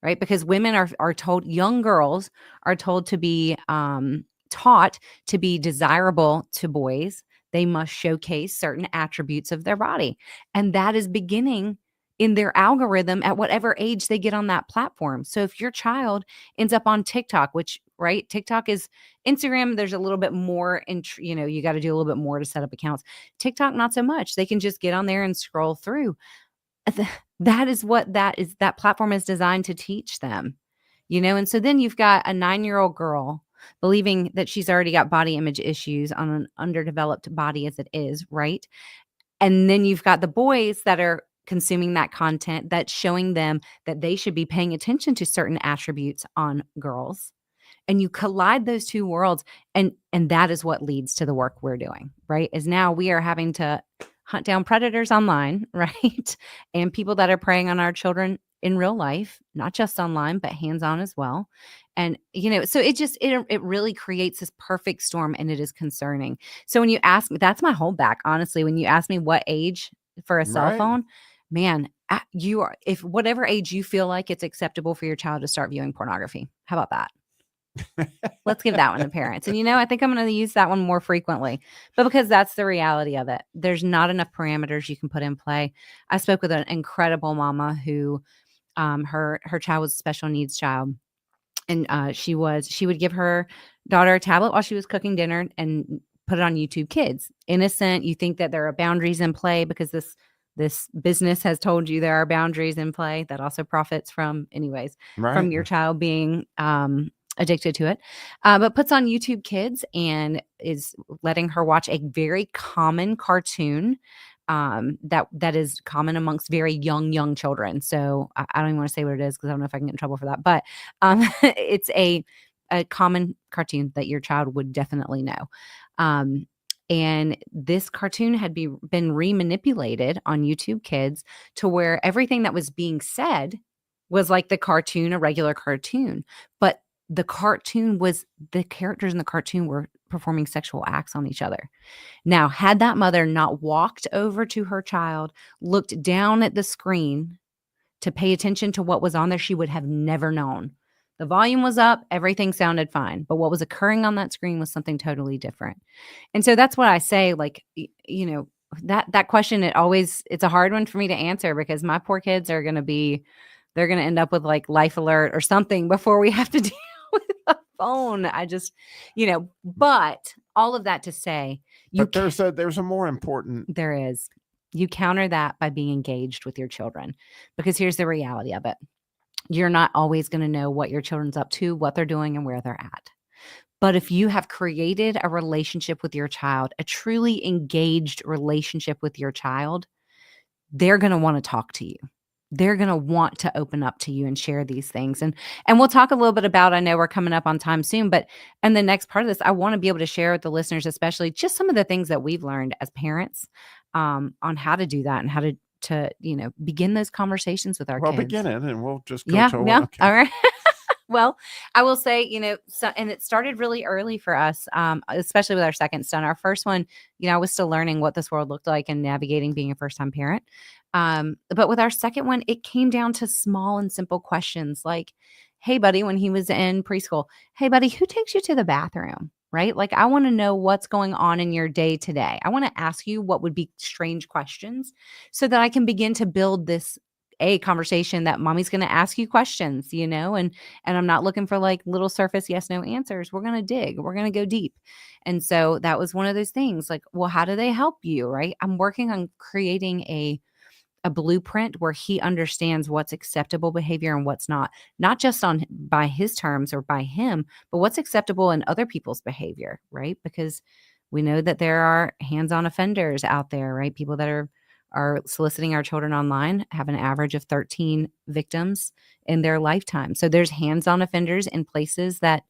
right? Because women are told, young girls are told to be taught to be desirable to boys. They must showcase certain attributes of their body, and that is beginning in their algorithm at whatever age they get on that platform. So if your child ends up on TikTok, which, right, TikTok is Instagram, there's a little bit more, you got to do a little bit more to set up accounts. TikTok, not so much. They can just get on there and scroll through. That is what that platform is designed to teach them, and so then you've got a 9-year-old girl believing that she's already got body image issues on an underdeveloped body as it is, right? And then you've got the boys that are consuming that content that's showing them that they should be paying attention to certain attributes on girls. And you collide those two worlds, and that is what leads to the work we're doing, right? Is now we are having to hunt down predators online, right? And people that are preying on our children in real life, not just online, but hands-on as well. And, so it really creates this perfect storm, and it is concerning. So when you ask me, that's my holdback, honestly, when you ask me what age for a cell phone, man, if whatever age you feel like it's acceptable for your child to start viewing pornography, how about that? Let's give that one to parents. And, I think I'm going to use that one more frequently, but because that's the reality of it. There's not enough parameters you can put in play. I spoke with an incredible mama who, her child was a special needs child. And she would give her daughter a tablet while she was cooking dinner and put it on YouTube Kids. Innocent. You think that there are boundaries in play because this business has told you there are boundaries in play that also profits from your child being addicted to it. But puts on YouTube Kids and is letting her watch a very common cartoon that is common amongst very young children. So I don't even want to say what it is because I don't know if I can get in trouble for that. But it's a common cartoon that your child would definitely know. And this cartoon had been remanipulated on YouTube Kids to where everything that was being said was like the cartoon, a regular cartoon. But the characters in the cartoon were performing sexual acts on each other. Now, had that mother not walked over to her child, looked down at the screen to pay attention to what was on there, she would have never known. The volume was up, everything sounded fine, but what was occurring on that screen was something totally different. And so that's what I say, like, you know, that question, it's a hard one for me to answer because my poor kids they're going to end up with like Life Alert or something before we have to deal with a phone. I just, you know, but all of that to say, there's a more important. There is. You counter that by being engaged with your children, because here's the reality of it. You're not always going to know what your children's up to, what they're doing, and where they're at. But if you have created a relationship with your child, a truly engaged relationship with your child, they're going to want to talk to you. They're going to want to open up to you and share these things. And we'll talk a little bit about, I know we're coming up on time soon, but in the next part of this, I want to be able to share with the listeners, especially just some of the things that we've learned as parents on how to do that and how to you know, begin those conversations with our kids. Well, begin it and we'll just go Yeah. Okay. All right. Well, I will say, you know, and it started really early for us, especially with our second son. Our first one, you know, I was still learning what this world looked like and navigating being a first-time parent. But with our second one, it came down to small and simple questions like, hey, buddy, when he was in preschool, hey, buddy, who takes you to the bathroom? Right? Like, I want to know what's going on in your day today. I want to ask you what would be strange questions so that I can begin to build this conversation that mommy's going to ask you questions, you know, and I'm not looking for like little surface yes, no answers. We're going to dig, we're going to go deep. And so that was one of those things like, well, how do they help you? Right. I'm working on creating a blueprint where he understands what's acceptable behavior and what's not just by his terms or by him, but what's acceptable in other people's behavior. Right. Because we know that there are hands-on offenders out there, right? People that are soliciting our children online have an average of 13 victims in their lifetime. So there's hands-on offenders in places that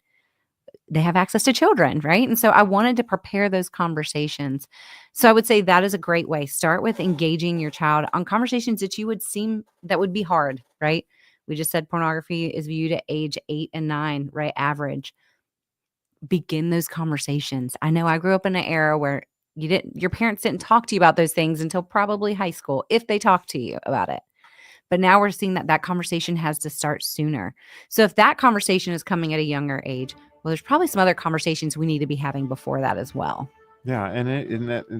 they have access to children, right? And so I wanted to prepare those conversations. So I would say that is a great way. Start with engaging your child on conversations that would be hard, right? We just said pornography is viewed at age 8 and 9, right? Average. Begin those conversations. I know I grew up in an era where your parents didn't talk to you about those things until probably high school, if they talked to you about it. But now we're seeing that conversation has to start sooner. So if that conversation is coming at a younger age, well, there's probably some other conversations we need to be having before that as well. Yeah. And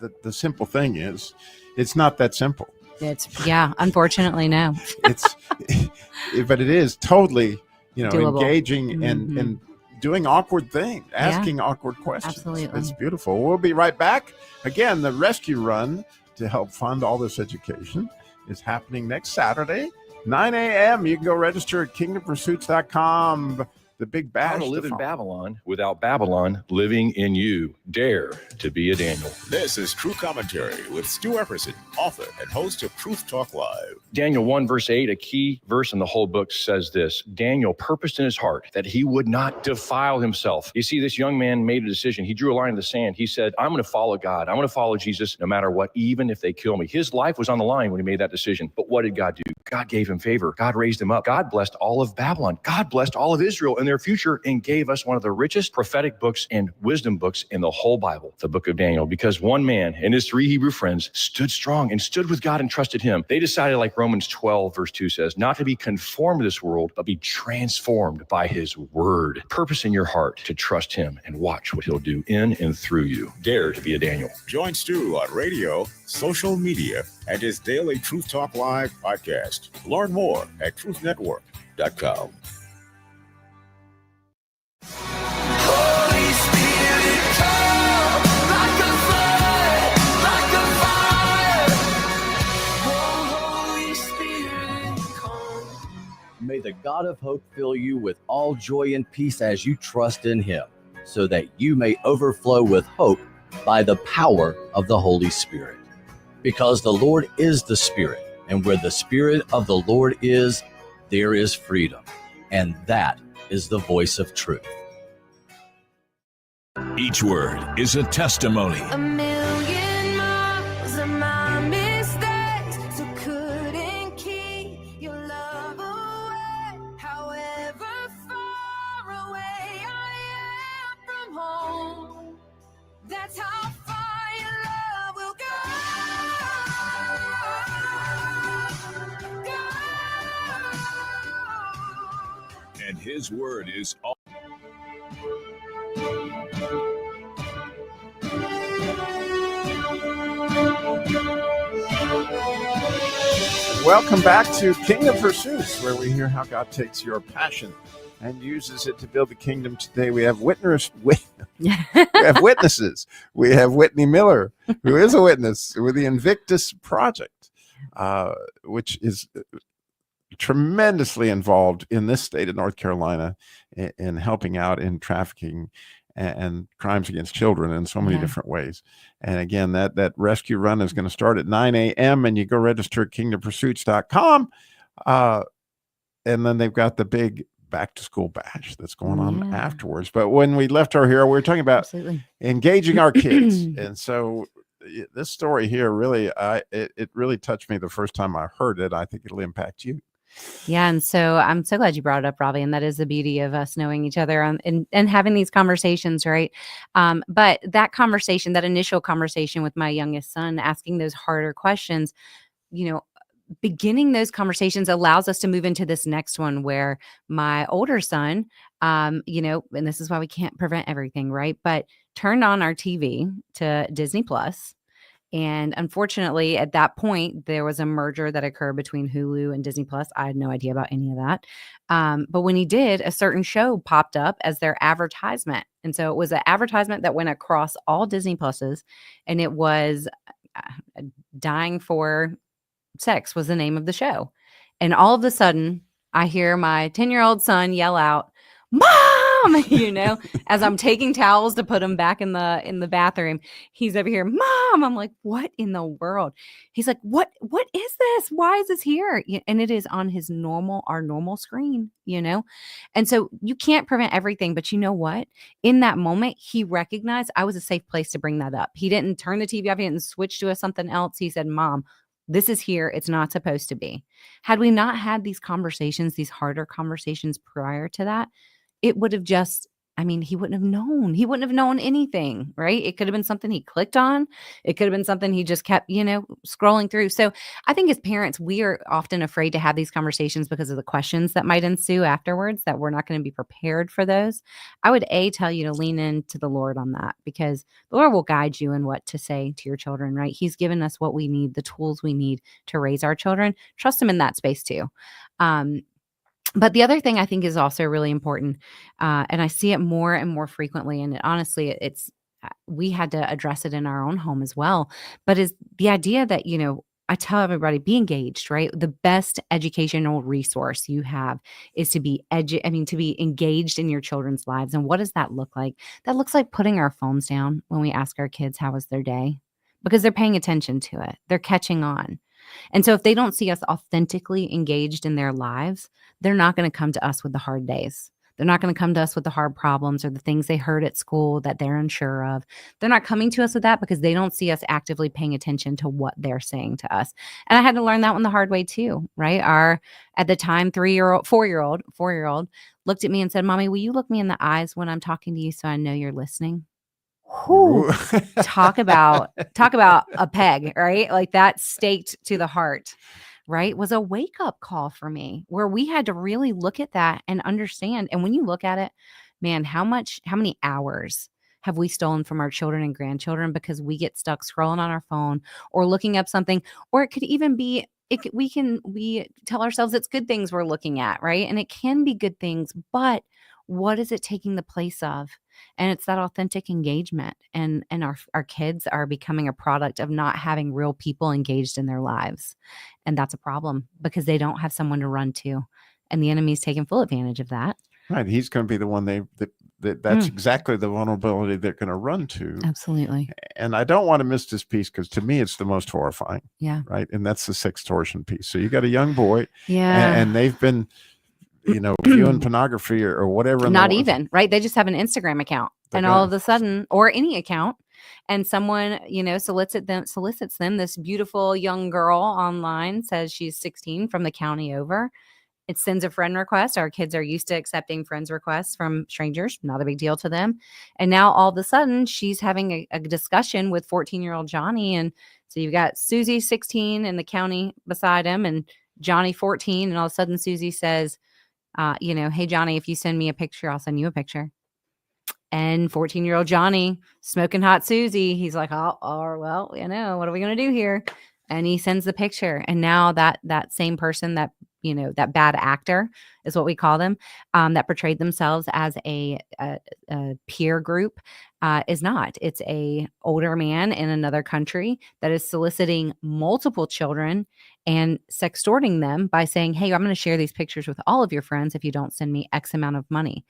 the simple thing is, it's not that simple. Unfortunately, no. But it is totally, you know, doable. Engaging and doing awkward things, asking awkward questions. Absolutely. It's beautiful. We'll be right back. Again, the rescue run to help fund all this education is happening next Saturday, 9 a.m. You can go register at kingdompursuits.com. The big bash. How to live in Babylon without Babylon living in you. Dare to be a Daniel. This is True Commentary with Stu Epperson, author and host of Truth Talk Live. Daniel 1 verse 8, a key verse in the whole book says this: Daniel purposed in his heart that he would not defile himself. You see, this young man made a decision. He drew a line in the sand. He said, I'm going to follow God. I'm going to follow Jesus no matter what, even if they kill me. His life was on the line when he made that decision. But what did God do? God gave him favor. God raised him up. God blessed all of Babylon. God blessed all of Israel and their future, and gave us one of the richest prophetic books and wisdom books in the whole Bible, the book of Daniel, because one man and his 3 Hebrew friends stood strong and stood with God and trusted him. They decided, like Romans 12 verse 2 says, not to be conformed to this world, but be transformed by his word. Purpose in your heart to trust him and watch what he'll do in and through you. Dare to be a Daniel. Join Stu on radio, social media, and his daily Truth Talk Live podcast. Learn more at truthnetwork.com. Holy Spirit, come like a flood, like a fire. Oh, Holy Spirit, come. May the God of hope fill you with all joy and peace as you trust in him, so that you may overflow with hope by the power of the Holy Spirit. Because the Lord is the Spirit, and where the Spirit of the Lord is, there is freedom. And that is the voice of truth. Each word is a testimony. A million miles of my mistakes, so couldn't keep your love away. However far away I am from home, that's how far your love will go. And his word is all. Welcome back to Kingdom Pursuits, where we hear how God takes your passion and uses it to build the kingdom. Today we have witnesses. We have Whitney Miller, who is a witness with the Invictus Project, which is tremendously involved in this state of North Carolina in helping out in trafficking and crimes against children in so many different ways. And again, that rescue run is going to start at 9 a.m. and you go register at kingdompursuits.com. And then they've got the big back to school bash that's going on afterwards. But when we left our hero, we were talking about engaging our kids. And so this story here really, it really touched me the first time I heard it. I think it'll impact you. Yeah. And so I'm so glad you brought it up, Robbie. And that is the beauty of us knowing each other and having these conversations, right? But that conversation, that initial conversation with my youngest son, asking those harder questions, beginning those conversations allows us to move into this next one where my older son, and this is why we can't prevent everything, right? But turned on our TV to Disney Plus. And unfortunately, at that point, there was a merger that occurred between Hulu and Disney Plus. I had no idea about any of that. But when he did, a certain show popped up as their advertisement. And so it was an advertisement that went across all Disney Pluses. And it was Dying for Sex was the name of the show. And all of a sudden, I hear my 10-year-old son yell out, "Mom!" As I'm taking towels to put him back in the bathroom, he's over here, "Mom!" I'm like, "What in the world?" He's like, What is this? Why is this here?" And it is on our normal screen, And so you can't prevent everything, but you know what? In that moment, he recognized I was a safe place to bring that up. He didn't turn the TV off. He didn't switch to something else. He said, "Mom, this is here. It's not supposed to be." Had we not had these conversations, these harder conversations prior to that, it would have he wouldn't have known. He wouldn't have known anything, right? It could have been something he clicked on. It could have been something he just kept, scrolling through. So I think as parents, we are often afraid to have these conversations because of the questions that might ensue afterwards, that we're not going to be prepared for those. I would tell you to lean into the Lord on that, because the Lord will guide you in what to say to your children, right? He's given us what we need, the tools we need to raise our children. Trust him in that space too. But the other thing I think is also really important, and I see it more and more frequently, and honestly, we had to address it in our own home as well, but is the idea that, I tell everybody, be engaged, right? The best educational resource you have is to be to be engaged in your children's lives. And what does that look like? That looks like putting our phones down when we ask our kids, how was their day? Because they're paying attention to it. They're catching on. And so if they don't see us authentically engaged in their lives, they're not going to come to us with the hard days. They're not going to come to us with the hard problems or the things they heard at school that they're unsure of. They're not coming to us with that because they don't see us actively paying attention to what they're saying to us. And I had to learn that one the hard way too, right? Our, at the time, 4-year-old looked at me and said, "Mommy, will you look me in the eyes when I'm talking to you so I know you're listening?" Whew. Talk about a peg, right? Like that staked to the heart, right? Was a wake up call for me, where we had to really look at that and understand. And when you look at it, man, how many hours have we stolen from our children and grandchildren because we get stuck scrolling on our phone or looking up something? Or it could even be, we tell ourselves it's good things we're looking at, right? And it can be good things, but what is it taking the place of? And it's that authentic engagement. And our kids are becoming a product of not having real people engaged in their lives. And that's a problem because they don't have someone to run to. And the enemy's taking full advantage of that. Right. He's going to be the one that's exactly the vulnerability they're going to run to. Absolutely. And I don't want to miss this piece because to me, it's the most horrifying. Yeah. Right. And that's the sextortion piece. So you got a young boy. Yeah. And they've been, viewing pornography or whatever. Not even, right? They just have an Instagram account. And all of a sudden, or any account, and someone, solicits them. This beautiful young girl online says she's 16 from the county over. It sends a friend request. Our kids are used to accepting friends requests from strangers, not a big deal to them. And now all of a sudden she's having a discussion with 14-year-old Johnny. And so you've got Susie 16 in the county beside him and Johnny 14. And all of a sudden Susie says, hey, Johnny, if you send me a picture, I'll send you a picture. And 14-year-old Johnny smoking hot Susie. He's like, well, what are we going to do here? And he sends the picture. And now that same person that bad actor is what we call them, that portrayed themselves as a peer group, is not. It's a older man in another country that is soliciting multiple children and sextorting them by saying, hey, I'm going to share these pictures with all of your friends if you don't send me X amount of money.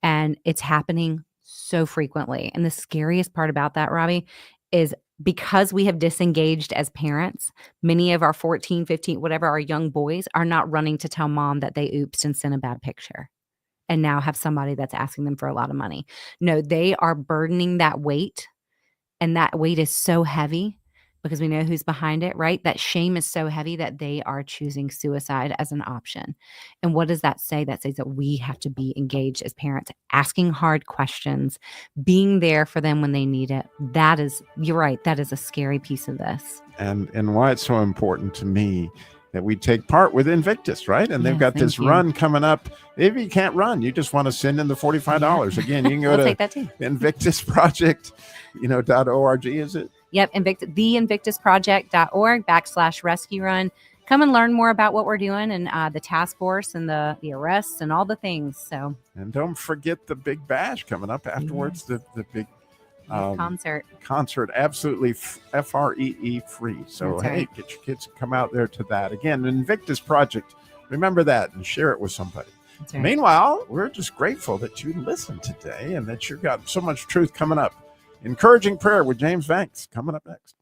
And it's happening so frequently. And the scariest part about that, Robbie, is because we have disengaged as parents, many of our 14, 15, whatever, our young boys are not running to tell mom that they oopsed and sent a bad picture and now have somebody that's asking them for a lot of money. No, they are burdening that weight, and that weight is so heavy because we know who's behind it, right? That shame is so heavy that they are choosing suicide as an option. And what does that say? That says that we have to be engaged as parents, asking hard questions, being there for them when they need it. That is, you're right, that is a scary piece of this. And why it's so important to me that we take part with Invictus, right? And they've got this run coming up. If you can't run, you just want to send in the $45. Again, you can go to Invictus Project, .org, is it? Yep, theinvictusproject.org/rescue run. Come and learn more about what we're doing and the task force and the arrests and all the things. So, and don't forget the big bash coming up afterwards. The big concert, absolutely FREE free. So hey, get your kids to come out there to that. Again, Invictus Project. Remember that and share it with somebody. Right. Meanwhile, we're just grateful that you listened today and that you've got so much truth coming up. Encouraging Prayer with James Vanks coming up next.